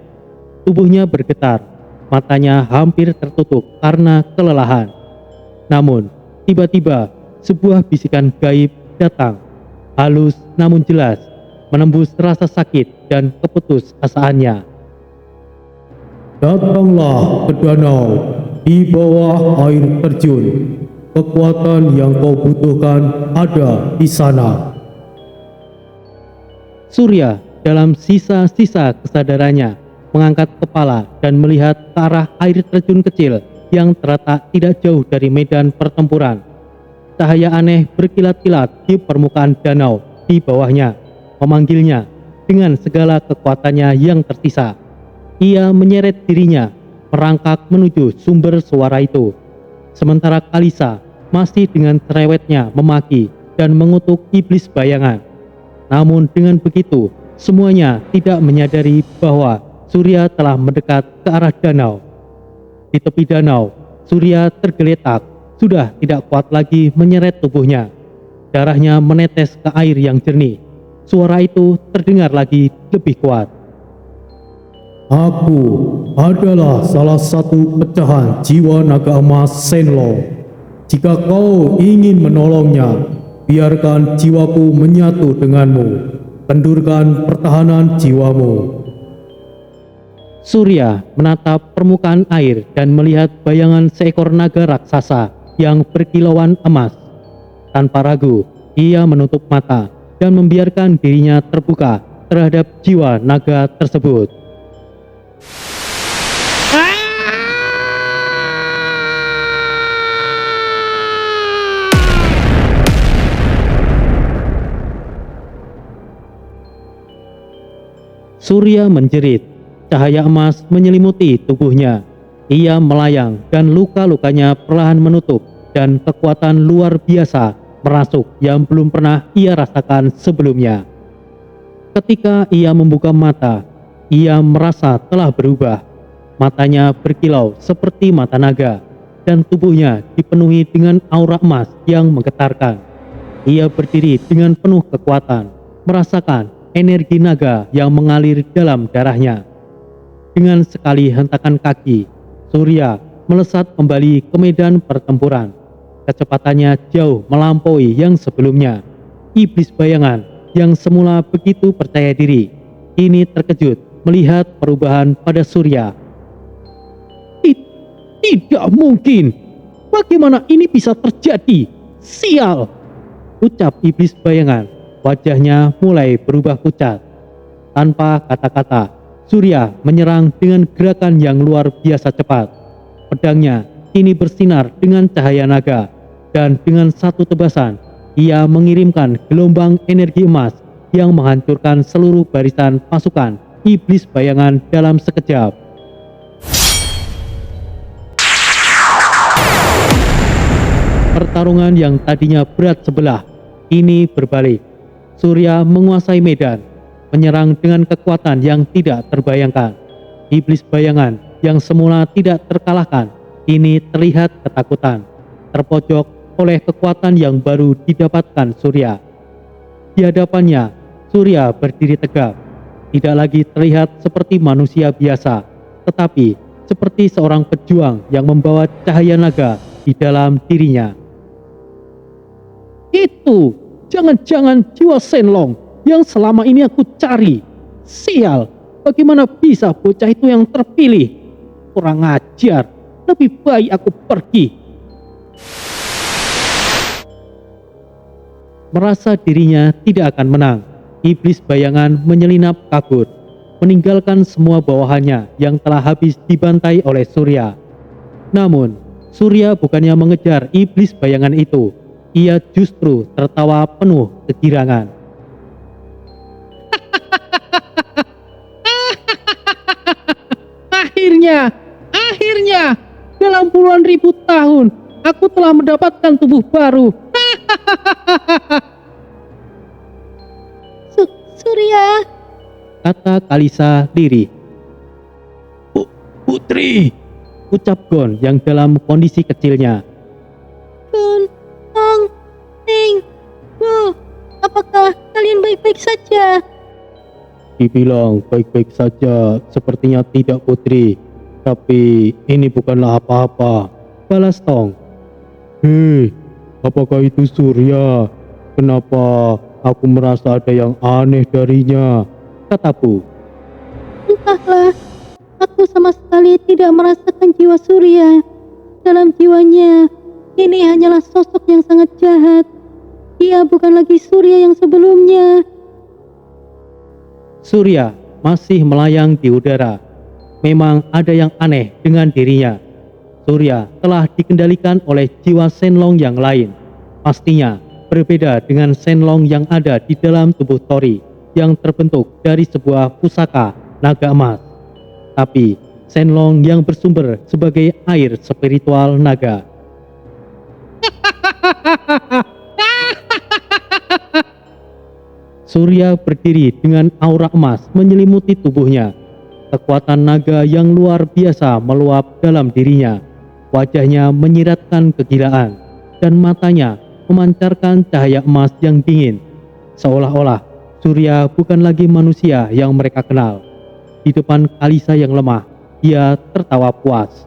Tubuhnya bergetar, matanya hampir tertutup karena kelelahan. Namun, tiba-tiba sebuah bisikan gaib datang, halus namun jelas, menembus rasa sakit dan keputusasaannya. Datanglah ke danau di bawah air terjun. Kekuatan yang kau butuhkan ada di sana. Surya dalam sisa-sisa kesadarannya mengangkat kepala dan melihat ke arah air terjun kecil yang terletak tidak jauh dari medan pertempuran. Cahaya aneh berkilat-kilat di permukaan danau di bawahnya, memanggilnya dengan segala kekuatannya yang tersisa. Ia menyeret dirinya, merangkak menuju sumber suara itu. Sementara Kalisa masih dengan cerewetnya memaki dan mengutuk iblis bayangan. Namun dengan begitu, semuanya tidak menyadari bahwa Surya telah mendekat ke arah danau. Di tepi danau, Surya tergeletak, sudah tidak kuat lagi menyeret tubuhnya. Darahnya menetes ke air yang jernih. Suara itu terdengar lagi lebih kuat. Aku adalah salah satu pecahan jiwa naga emas Shenlong. Jika kau ingin menolongnya, biarkan jiwaku menyatu denganmu. Kendurkan pertahanan jiwamu. Surya menatap permukaan air dan melihat bayangan seekor naga raksasa yang berkilauan emas. Tanpa ragu, ia menutup mata dan membiarkan dirinya terbuka terhadap jiwa naga tersebut. Surya menjerit, cahaya emas menyelimuti tubuhnya. Ia melayang dan luka-lukanya perlahan menutup dan kekuatan luar biasa merasuk yang belum pernah ia rasakan sebelumnya. Ketika ia membuka mata, ia merasa telah berubah. Matanya berkilau seperti mata naga dan tubuhnya dipenuhi dengan aura emas yang menggetarkan. Ia berdiri dengan penuh kekuatan, merasakan energi naga yang mengalir dalam darahnya. Dengan sekali hentakan kaki, Surya melesat kembali ke medan pertempuran. Kecepatannya jauh melampaui yang sebelumnya. Iblis bayangan yang semula begitu percaya diri, kini terkejut melihat perubahan pada Surya. Tidak mungkin. Bagaimana ini bisa terjadi? Sial! Ucap iblis bayangan. Wajahnya mulai berubah pucat. Tanpa kata-kata, Surya menyerang dengan gerakan yang luar biasa cepat. Pedangnya kini bersinar dengan cahaya naga, dan dengan satu tebasan, ia mengirimkan gelombang energi emas yang menghancurkan seluruh barisan pasukan iblis bayangan dalam sekejap. Pertarungan yang tadinya berat sebelah, kini berbalik. Surya menguasai medan, menyerang dengan kekuatan yang tidak terbayangkan. Iblis bayangan yang semula tidak terkalahkan, kini terlihat ketakutan, terpojok oleh kekuatan yang baru didapatkan Surya. Di hadapannya, Surya berdiri tegak, tidak lagi terlihat seperti manusia biasa, tetapi seperti seorang pejuang yang membawa cahaya naga di dalam dirinya. itu jangan-jangan jiwa Shenlong yang selama ini aku cari. Sial, bagaimana bisa bocah itu yang terpilih? Kurang ajar, lebih baik aku pergi. Merasa dirinya tidak akan menang, iblis bayangan menyelinap kabur, meninggalkan semua bawahannya yang telah habis dibantai oleh Surya. Namun, Surya bukannya mengejar iblis bayangan itu, ia justru tertawa penuh kegirangan. Akhirnya, dalam puluhan ribu tahun, aku telah mendapatkan tubuh baru. Surya, Kata Kalisa lirih. Putri, ucap Gon yang dalam kondisi kecilnya. Kun, Tong, Ting, Bu, apakah kalian baik-baik saja? Dibilang baik-baik saja, sepertinya tidak Putri. Tapi ini bukanlah apa-apa, balas Tong. Hei, apakah itu Surya? Kenapa aku merasa ada yang aneh darinya? Kata Bu. Entahlah, aku sama sekali tidak merasakan jiwa Surya. Dalam jiwanya, ini hanyalah sosok yang sangat jahat. Ia bukan lagi Surya yang sebelumnya. Surya masih melayang di udara. Memang ada yang aneh dengan dirinya. Surya telah dikendalikan oleh jiwa Shenlong yang lain. Pastinya berbeda dengan Shenlong yang ada di dalam tubuh Tori yang terbentuk dari sebuah pusaka naga emas. Tapi Shenlong yang bersumber sebagai air spiritual naga. Surya berdiri dengan aura emas menyelimuti tubuhnya. Kekuatan naga yang luar biasa meluap dalam dirinya. Wajahnya menyiratkan kegilaan dan matanya memancarkan cahaya emas yang dingin. Seolah-olah Surya bukan lagi manusia yang mereka kenal. Di depan Kalisa yang lemah, dia tertawa puas.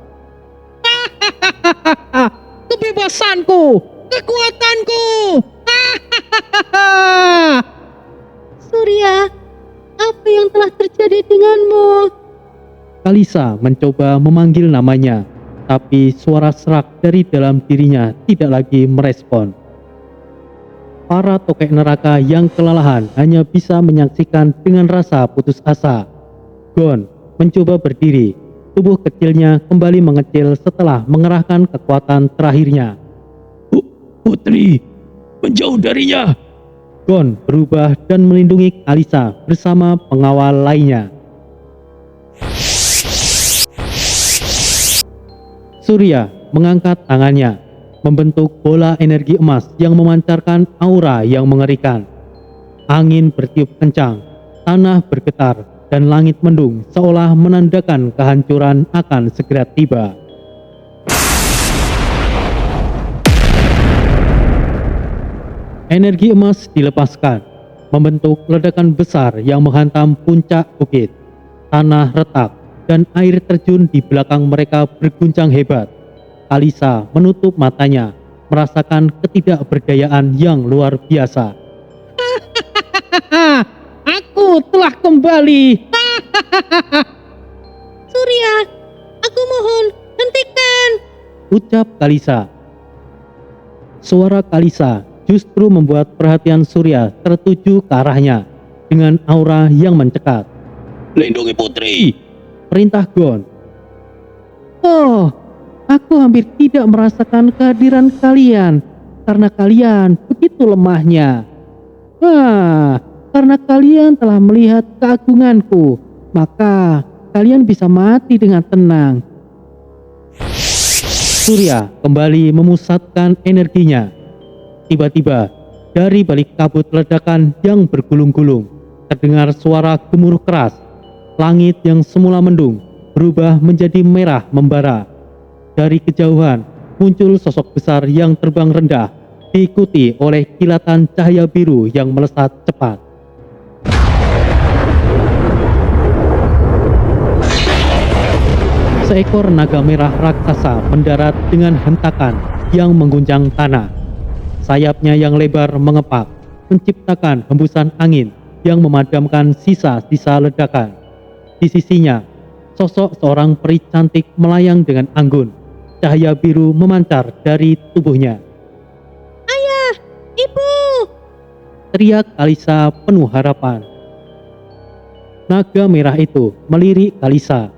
Kebebasanku, kekuatanku. Surya, apa yang telah terjadi denganmu? Kalisa mencoba memanggil namanya, tapi suara serak dari dalam dirinya tidak lagi merespon. Para tokek neraka yang kelelahan hanya bisa menyaksikan dengan rasa putus asa. Gon mencoba berdiri, tubuh kecilnya kembali mengecil setelah mengerahkan kekuatan terakhirnya. Putri, menjauh darinya. Gon berubah dan melindungi Kalisa bersama pengawal lainnya. Surya mengangkat tangannya, membentuk bola energi emas yang memancarkan aura yang mengerikan. Angin bertiup kencang, tanah bergetar, dan langit mendung seolah menandakan kehancuran akan segera tiba. Energi emas dilepaskan, membentuk ledakan besar yang menghantam puncak bukit. Tanah retak dan air terjun di belakang mereka berguncang hebat. Kalisa menutup matanya, merasakan ketidakberdayaan yang luar biasa. Aku telah kembali. Surya, aku mohon, hentikan. Ucap Kalisa. Suara Kalisa justru membuat perhatian Surya tertuju ke arahnya dengan aura yang mencekat. Lindungi putri, perintah Gon. Oh, aku hampir tidak merasakan kehadiran kalian karena kalian begitu lemahnya. Karena kalian telah melihat keagunganku, maka kalian bisa mati dengan tenang. Surya kembali memusatkan energinya. Tiba-tiba, dari balik kabut ledakan yang bergulung-gulung, terdengar suara gemuruh keras. Langit yang semula mendung berubah menjadi merah membara. Dari kejauhan, muncul sosok besar yang terbang rendah, diikuti oleh kilatan cahaya biru yang melesat cepat. Seekor naga merah raksasa mendarat dengan hentakan yang mengguncang tanah. sayapnya yang lebar mengepak, menciptakan hembusan angin yang memadamkan sisa-sisa ledakan. Di sisinya, sosok seorang peri cantik melayang dengan anggun. Cahaya biru memancar dari tubuhnya. Ayah, ibu. Teriak Kalisa penuh harapan. Naga merah itu melirik Kalisa.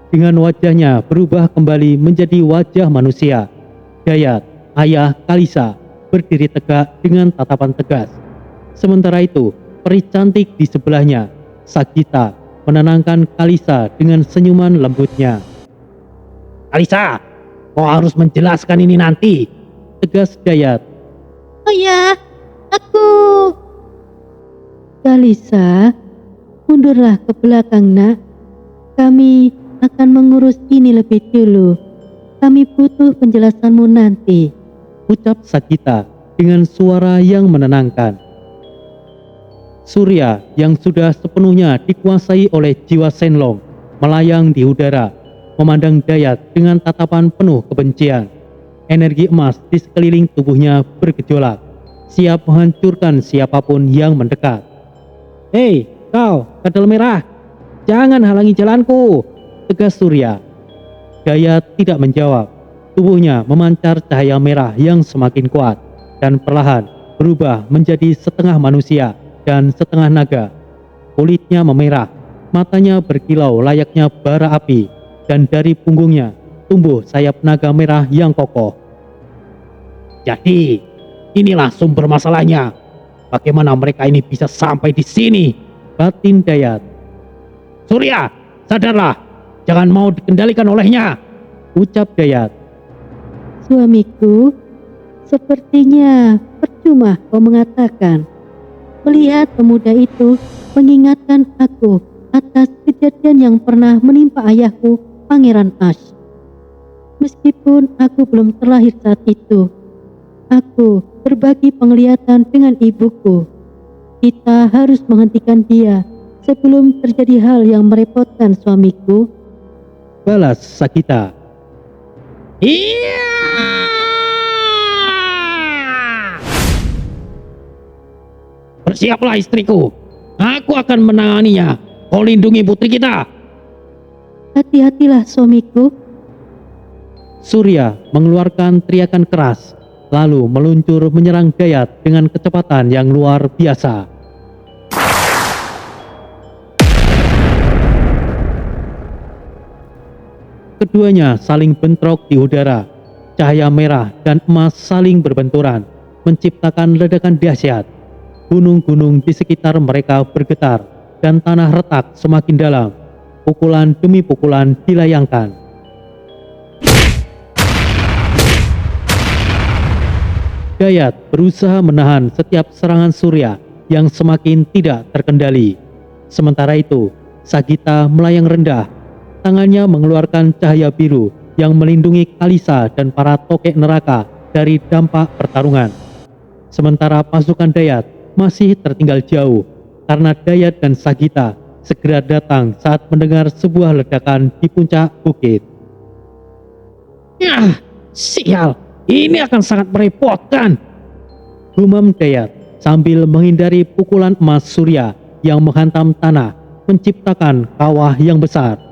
Dengan wajahnya berubah kembali menjadi wajah manusia. Dayat, ayah Kalisa, berdiri tegak dengan tatapan tegas. Sementara itu, peri cantik di sebelahnya, Sagita, menenangkan Kalisa dengan senyuman lembutnya. Kalisa, kau harus menjelaskan ini nanti, tegas Dayat. Oh ya, aku. Kalisa, mundurlah ke belakang, nak. Kami akan mengurus ini lebih dulu. Kami butuh penjelasanmu nanti, ucap Sagita dengan suara yang menenangkan. Surya yang sudah sepenuhnya dikuasai oleh jiwa Shenlong melayang di udara, memandang Dayat dengan tatapan penuh kebencian. Energi emas di sekeliling tubuhnya bergejolak, siap menghancurkan siapapun yang mendekat. Hei, kau, kadal merah, jangan halangi jalanku, tegas Surya. Dayat tidak menjawab. Tubuhnya memancar cahaya merah yang semakin kuat dan perlahan berubah menjadi setengah manusia dan setengah naga. Kulitnya memerah, matanya berkilau layaknya bara api, dan dari punggungnya tumbuh sayap naga merah yang kokoh. Jadi, inilah sumber masalahnya. Bagaimana mereka ini bisa sampai di sini? Batin Dayat. Surya, sadarlah, jangan mau dikendalikan olehnya, ucap Dayat. suamiku. Sepertinya percuma kau mengatakan. Melihat pemuda itu mengingatkan aku atas kejadian yang pernah menimpa ayahku, Pangeran Ash. Meskipun aku belum terlahir saat itu, aku berbagi penglihatan dengan ibuku. Kita harus menghentikan dia sebelum terjadi hal yang merepotkan suamiku, Balas Sagita. Iya. Bersiaplah istriku, aku akan menanganinya. Kau lindungi putri kita. Hati-hatilah suamiku. Surya mengeluarkan teriakan keras, lalu meluncur menyerang Dayat dengan kecepatan yang luar biasa. Keduanya saling bentrok di udara. Cahaya merah dan emas saling berbenturan, menciptakan ledakan dahsyat. Gunung-gunung di sekitar mereka bergetar dan tanah retak semakin dalam. Pukulan demi pukulan dilayangkan. Dayat berusaha menahan setiap serangan Surya yang semakin tidak terkendali. Sementara itu, Sagita melayang rendah. Tangannya mengeluarkan cahaya biru yang melindungi Kalisa dan para tokek neraka dari dampak pertarungan. Sementara pasukan Dayat masih tertinggal jauh karena Dayat dan Sagita segera datang saat mendengar sebuah ledakan di puncak bukit. Ya, sial, ini akan sangat merepotkan, gumam Dayat sambil menghindari pukulan emas Surya yang menghantam tanah, menciptakan kawah yang besar.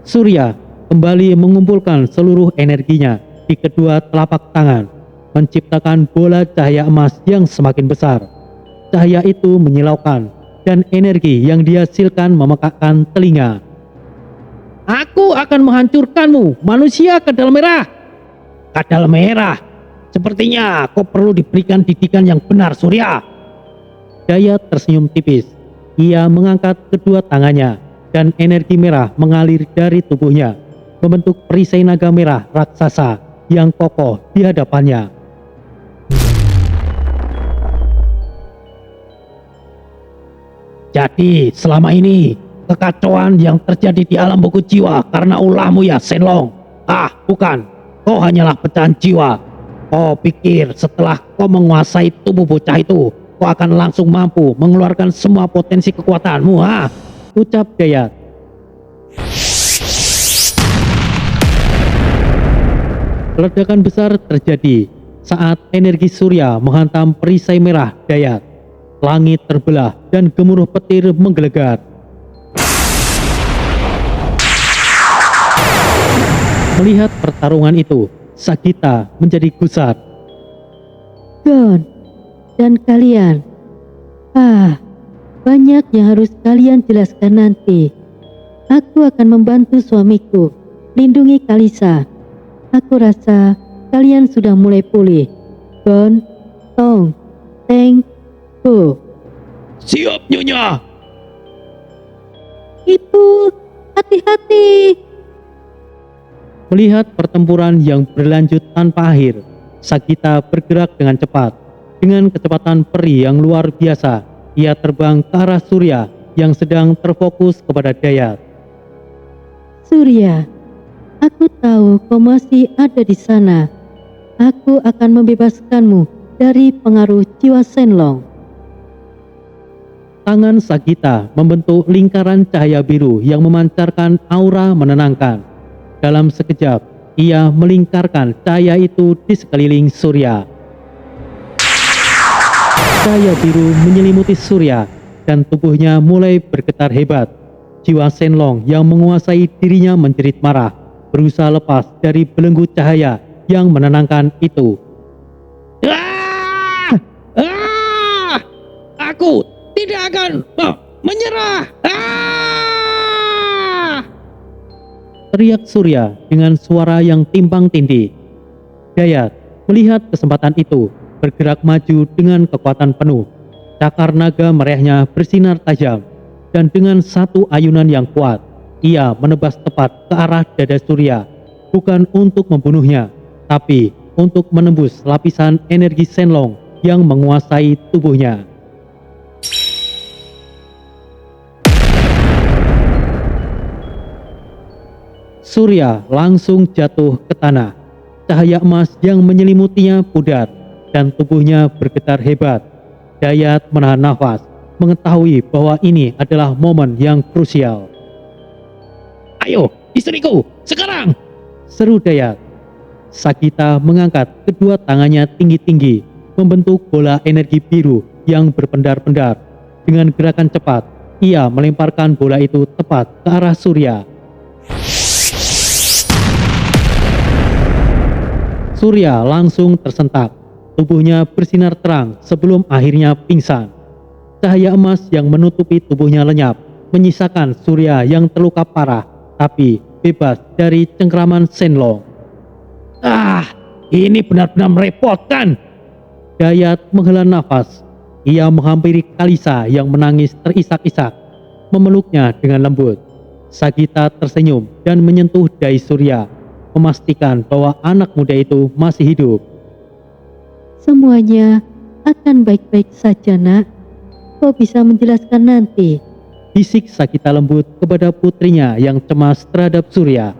Surya kembali mengumpulkan seluruh energinya di kedua telapak tangan, menciptakan bola cahaya emas yang semakin besar. Cahaya itu menyilaukan dan energi yang dihasilkan memekakkan telinga. Aku akan menghancurkanmu, manusia kadal merah. Kadal merah, sepertinya kau perlu diberikan didikan yang benar, Surya. Dayat tersenyum tipis. Ia mengangkat kedua tangannya dan energi merah mengalir dari tubuhnya, membentuk perisai naga merah raksasa yang kokoh di hadapannya. Jadi selama ini kekacauan yang terjadi di alam buku jiwa karena ulahmu ya Shenlong? Ah, bukan, kau hanyalah pecahan jiwa. Kau pikir setelah kau menguasai tubuh bocah itu, kau akan langsung mampu mengeluarkan semua potensi kekuatanmu, ha? Ucap Dayat. Ledakan besar terjadi saat energi surya menghantam perisai merah Dayat. Langit terbelah dan gemuruh petir menggelegar. Melihat pertarungan itu, Sagita menjadi gusar. Gon, dan kalian. Banyak yang harus kalian jelaskan nanti. Aku akan membantu suamiku, lindungi Kalisa. Aku rasa kalian sudah mulai pulih. Gon, Tong, Teng, Go. Siap, Nyonya. Ibu, hati-hati. Melihat pertempuran yang berlanjut tanpa akhir, Sagita bergerak dengan cepat. Dengan kecepatan peri yang luar biasa, ia terbang ke arah Surya yang sedang terfokus kepada Dayat. Surya, aku tahu kau masih ada di sana. Aku akan membebaskanmu dari pengaruh jiwa Shenlong. Tangan Sagita membentuk lingkaran cahaya biru yang memancarkan aura menenangkan. Dalam sekejap, ia melingkarkan cahaya itu di sekeliling Surya. Cahaya biru menyelimuti Surya dan tubuhnya mulai bergetar hebat. Jiwa Shenlong yang menguasai dirinya menjerit marah, berusaha lepas dari belenggu cahaya yang menenangkan itu. Aku tidak akan menyerah. Teriak Surya dengan suara yang timpang tindih. Dayat melihat kesempatan itu, bergerak maju dengan kekuatan penuh. Cakar naga merahnya bersinar tajam, dan dengan satu ayunan yang kuat, ia menebas tepat ke arah dada Surya, bukan untuk membunuhnya, tapi untuk menembus lapisan energi Shenlong yang menguasai tubuhnya. Surya langsung jatuh ke tanah. Cahaya emas yang menyelimutinya pudar dan tubuhnya bergetar hebat. Dayat menahan nafas, mengetahui bahwa ini adalah momen yang krusial. "Ayo, istriku, sekarang!" seru Dayat. Sagita mengangkat kedua tangannya tinggi-tinggi, membentuk bola energi biru yang berpendar-pendar. Dengan gerakan cepat, ia melemparkan bola itu tepat ke arah Surya. Surya langsung tersentak, tubuhnya bersinar terang sebelum akhirnya pingsan. Cahaya emas yang menutupi tubuhnya lenyap, menyisakan Surya yang terluka parah, tapi bebas dari cengkraman Shenlong. Ini benar-benar merepotkan. Dayat menghela nafas. Ia menghampiri Kalisa yang menangis terisak-isak, memeluknya dengan lembut. Sagita tersenyum dan menyentuh dahi Surya, memastikan bahwa anak muda itu masih hidup. Semuanya akan baik-baik saja, nak. Kau bisa menjelaskan nanti. Bisik Sagita lembut kepada putrinya yang cemas terhadap Surya.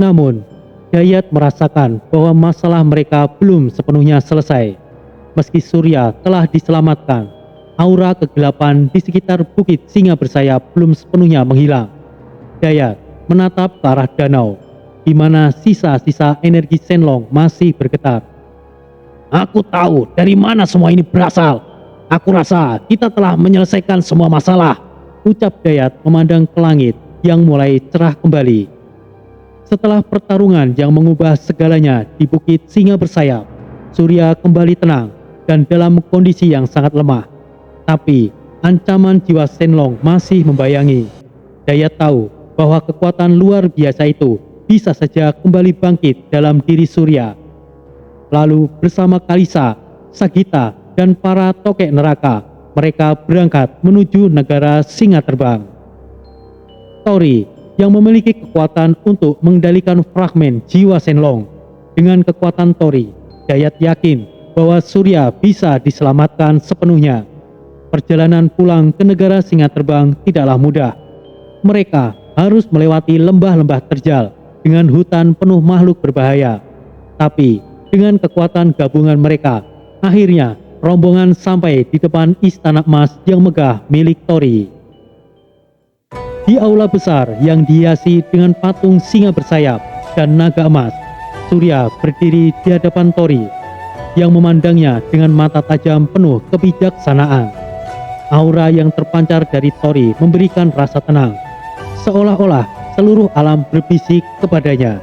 Namun, Dayat merasakan bahwa masalah mereka belum sepenuhnya selesai. Meski Surya telah diselamatkan, aura kegelapan di sekitar Bukit Singa Bersayap belum sepenuhnya menghilang. Dayat menatap ke arah danau, di mana sisa-sisa energi Shenlong masih bergetar. "Aku tahu dari mana semua ini berasal. Aku rasa kita telah menyelesaikan semua masalah," ucap Dayat memandang ke langit yang mulai cerah kembali. Setelah pertarungan yang mengubah segalanya di Bukit Singa Bersayap, Surya kembali tenang dan dalam kondisi yang sangat lemah. Tapi ancaman jiwa Shenlong masih membayangi. Dayat tahu bahwa kekuatan luar biasa itu bisa saja kembali bangkit dalam diri Surya. Lalu bersama Kalisa, Sagita, dan para tokek neraka, mereka berangkat menuju negara Singa Terbang. Tori yang memiliki kekuatan untuk mengendalikan fragmen jiwa Shenlong. Dengan kekuatan Tori, Dayat yakin bahwa Surya bisa diselamatkan sepenuhnya. Perjalanan pulang ke negara Singa Terbang tidaklah mudah. Mereka harus melewati lembah-lembah terjal dengan hutan penuh makhluk berbahaya. Tapi dengan kekuatan gabungan mereka, akhirnya rombongan sampai di depan istana emas yang megah milik Tori. Di aula besar yang dihiasi dengan patung singa bersayap dan naga emas, Surya berdiri di hadapan Tori yang memandangnya dengan mata tajam penuh kebijaksanaan. Aura yang terpancar dari Tori memberikan rasa tenang, seolah-olah seluruh alam berbisik kepadanya.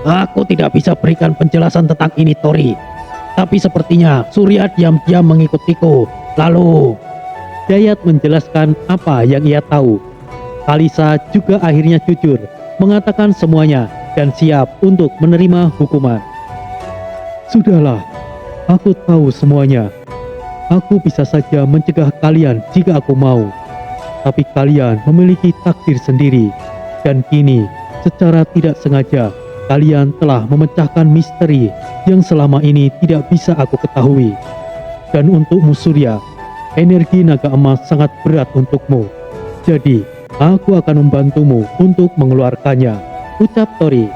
Aku tidak bisa berikan penjelasan tentang ini, Tori. Tapi sepertinya Surya diam-diam mengikutiku. Lalu Dayat menjelaskan apa yang ia tahu. Kalisa juga akhirnya jujur, mengatakan semuanya dan siap untuk menerima hukuman. Sudahlah, aku tahu semuanya. Aku bisa saja mencegah kalian jika aku mau. Tapi kalian memiliki takdir sendiri. Dan kini, secara tidak sengaja, kalian telah memecahkan misteri yang selama ini tidak bisa aku ketahui. Dan untukmu Surya, energi naga emas sangat berat untukmu. Jadi, aku akan membantumu untuk mengeluarkannya, ucap Tori.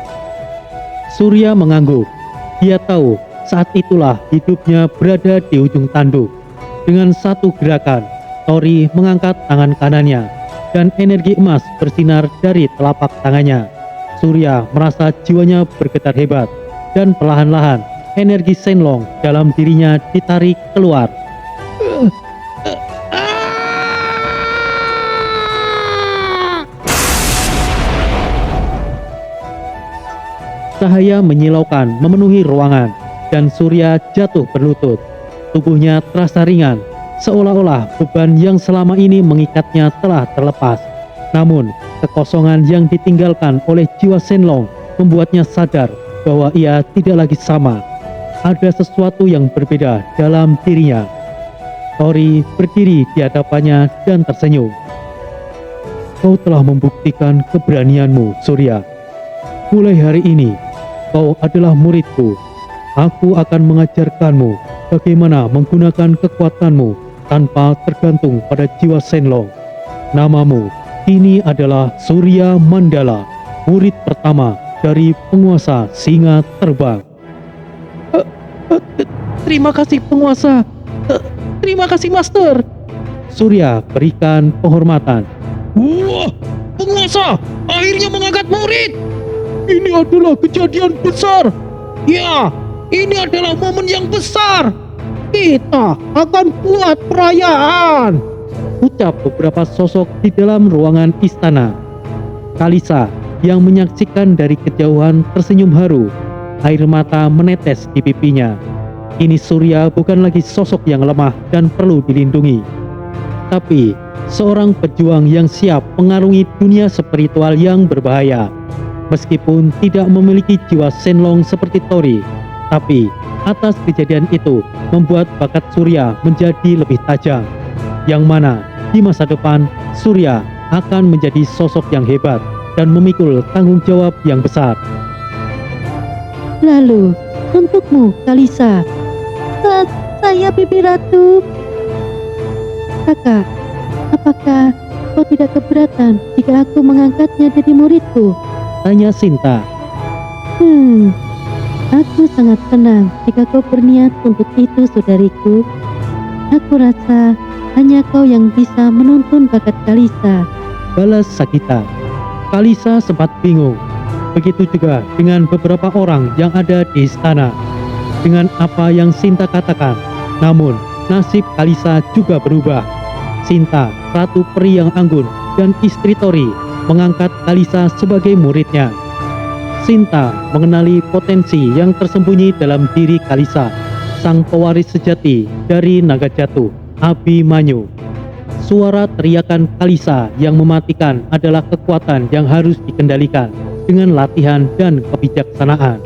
Surya mengangguk. Dia tahu saat itulah hidupnya berada di ujung tanduk. Dengan satu gerakan, Tori mengangkat tangan kanannya dan energi emas bersinar dari telapak tangannya. Surya merasa jiwanya bergetar hebat dan perlahan-lahan energi Shenlong dalam dirinya ditarik keluar. Cahaya menyilaukan memenuhi ruangan dan Surya jatuh berlutut. Tubuhnya terasa ringan, seolah-olah beban yang selama ini mengikatnya telah terlepas. Namun, kekosongan yang ditinggalkan oleh jiwa Shenlong membuatnya sadar bahwa ia tidak lagi sama. Ada sesuatu yang berbeda dalam dirinya. Tori berdiri di hadapannya dan tersenyum. Kau telah membuktikan keberanianmu, Surya. Mulai hari ini, kau adalah muridku. Aku akan mengajarkanmu bagaimana menggunakan kekuatanmu tanpa tergantung pada jiwa Shenlong. Namamu ini adalah Surya Mandala, murid pertama dari penguasa singa terbang. Terima kasih penguasa. Terima kasih Master. Surya berikan penghormatan. Wah, penguasa akhirnya mengangkat murid. Ini adalah kejadian besar. Ya, ini adalah momen yang besar. Kita akan buat perayaan, Ucap beberapa sosok di dalam ruangan istana. Kalisa yang menyaksikan dari kejauhan tersenyum haru. Air mata menetes di pipinya. Kini Surya bukan lagi sosok yang lemah dan perlu dilindungi, tapi seorang pejuang yang siap mengarungi dunia spiritual yang berbahaya. Meskipun tidak memiliki jiwa Shenlong seperti Tori, tapi atas kejadian itu membuat bakat Surya menjadi lebih tajam. Yang mana di masa depan Surya akan menjadi sosok yang hebat dan memikul tanggung jawab yang besar. Lalu, untukmu, Kalisa. Saya Bibi Ratu. Kakak, apakah kau tidak keberatan jika aku mengangkatnya jadi muridku? Tanya Sinta. Aku sangat senang jika kau berniat untuk itu, saudariku. Aku rasa hanya kau yang bisa menuntun bakat Kalisa. Balas Sakita. Kalisa sempat bingung. Begitu juga dengan beberapa orang yang ada di istana. Dengan apa yang Sinta katakan, namun nasib Kalisa juga berubah. Sinta, ratu peri yang anggun dan istri Tori, mengangkat Kalisa sebagai muridnya. Sinta mengenali potensi yang tersembunyi dalam diri Kalisa, sang pewaris sejati dari naga jatuh, Abimanyu. Suara teriakan Kalisa yang mematikan adalah kekuatan yang harus dikendalikan dengan latihan dan kebijaksanaan.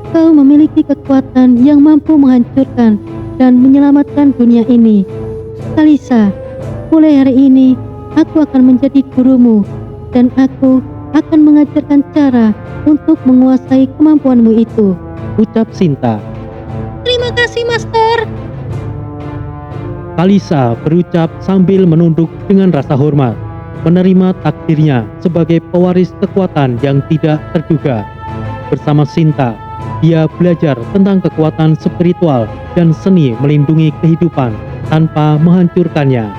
Kau memiliki kekuatan yang mampu menghancurkan dan menyelamatkan dunia ini. Kalisa, mulai hari ini aku akan menjadi gurumu dan aku akan mengajarkan cara untuk menguasai kemampuanmu itu. Ucap Sinta. Terima kasih, Master. Kalisa berucap sambil menunduk dengan rasa hormat, menerima takdirnya sebagai pewaris kekuatan yang tidak terduga. Bersama Sinta, dia belajar tentang kekuatan spiritual dan seni melindungi kehidupan tanpa menghancurkannya.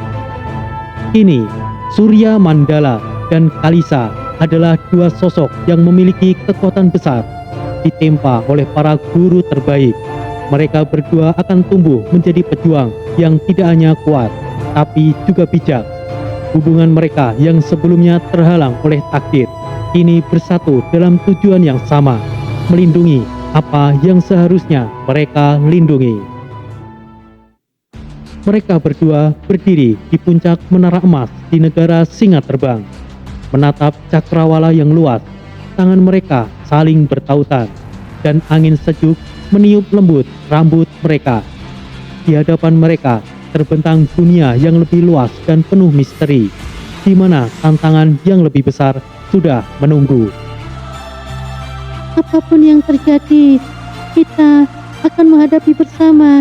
Kini, Surya Mandala dan Kalisa adalah dua sosok yang memiliki kekuatan besar. Ditempa oleh para guru terbaik, mereka berdua akan tumbuh menjadi pejuang yang tidak hanya kuat, tapi juga bijak. Hubungan mereka yang sebelumnya terhalang oleh takdir, kini bersatu dalam tujuan yang sama, melindungi apa yang seharusnya mereka lindungi. Mereka berdua berdiri di puncak menara emas di negara singa terbang, menatap cakrawala yang luas. Tangan mereka saling bertautan, dan angin sejuk meniup lembut rambut mereka. Di hadapan mereka terbentang dunia yang lebih luas dan penuh misteri, di mana tantangan yang lebih besar sudah menunggu. Apapun yang terjadi, kita akan menghadapi bersama.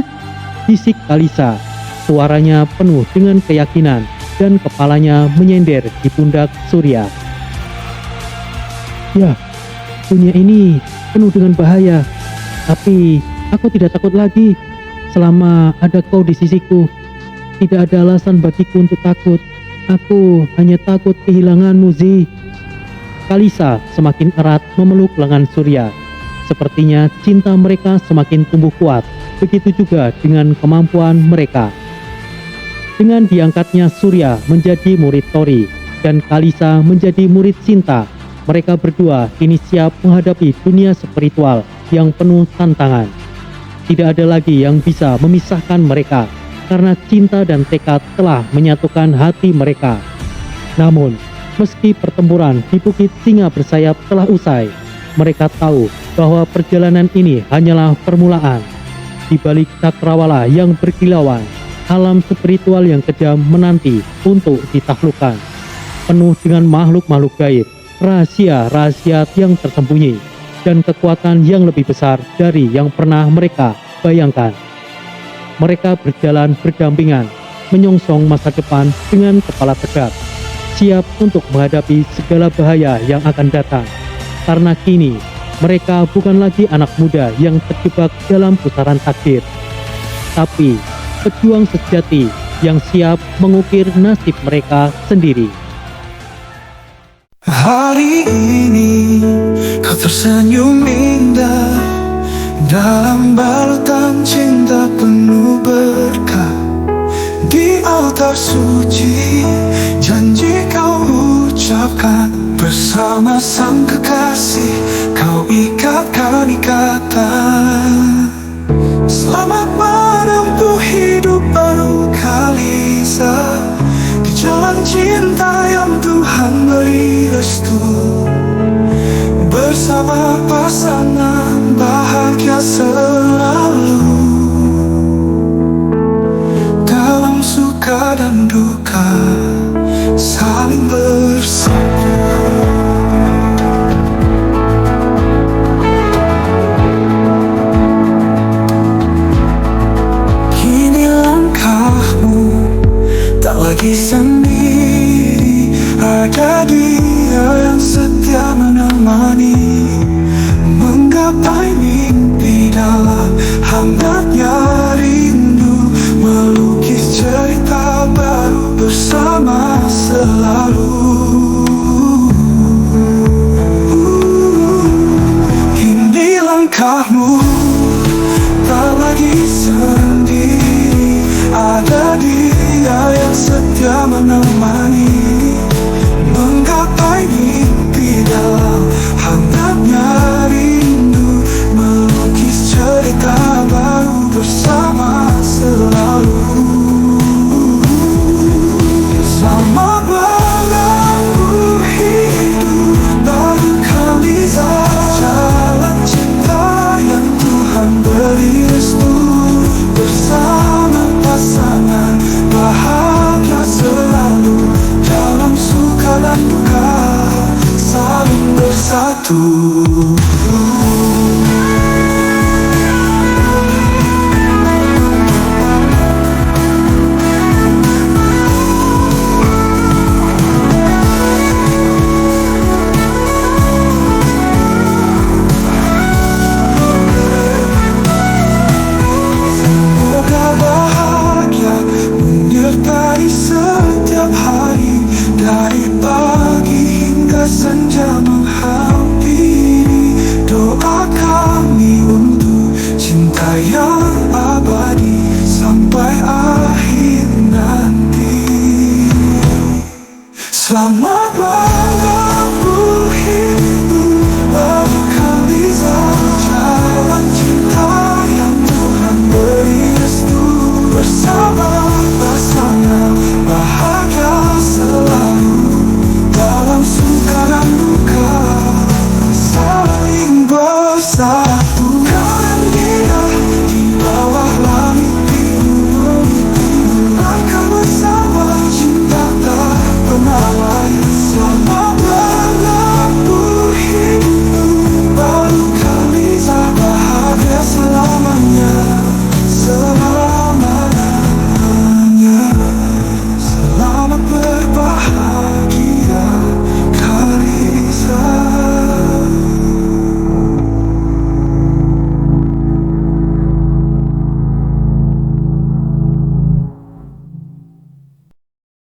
Bisik Kalisa, suaranya penuh dengan keyakinan dan kepalanya menyender di pundak Surya. Ya, dunia ini penuh dengan bahaya, tapi aku tidak takut lagi. Selama ada kau di sisiku, tidak ada alasan bagiku untuk takut. Aku hanya takut kehilanganmu, Zi. Kalisa semakin erat memeluk lengan Surya. Sepertinya cinta mereka semakin tumbuh kuat. Begitu juga dengan kemampuan mereka. Dengan diangkatnya Surya menjadi murid Tori dan Kalisa menjadi murid Sinta, mereka berdua kini siap menghadapi dunia spiritual yang penuh tantangan. Tidak ada lagi yang bisa memisahkan mereka, karena cinta dan tekad telah menyatukan hati mereka. Namun, meski pertempuran di Bukit Singa Bersayap telah usai, mereka tahu bahwa perjalanan ini hanyalah permulaan. Di balik cakrawala yang berkilauan, alam spiritual yang kejam menanti untuk ditaklukkan. Penuh dengan makhluk-makhluk gaib, rahasia-rahasia yang tersembunyi, dan kekuatan yang lebih besar dari yang pernah mereka bayangkan. Mereka berjalan berdampingan, menyongsong masa depan dengan kepala tegak, siap untuk menghadapi segala bahaya yang akan datang. Karena kini, mereka bukan lagi anak muda yang terjebak dalam pusaran takdir, tapi pejuang sejati yang siap mengukir nasib mereka sendiri. Hari ini kau tersenyum indah dalam balutan cinta penuh berkah. Di altar suci janji kau ucapkan, bersama sang kekasih kau ikatkan ikatan. Selamat menempuh hidup baru Kalisa, di jalan cinta yang Tuhan beri restu. Bersama pasangan bahagia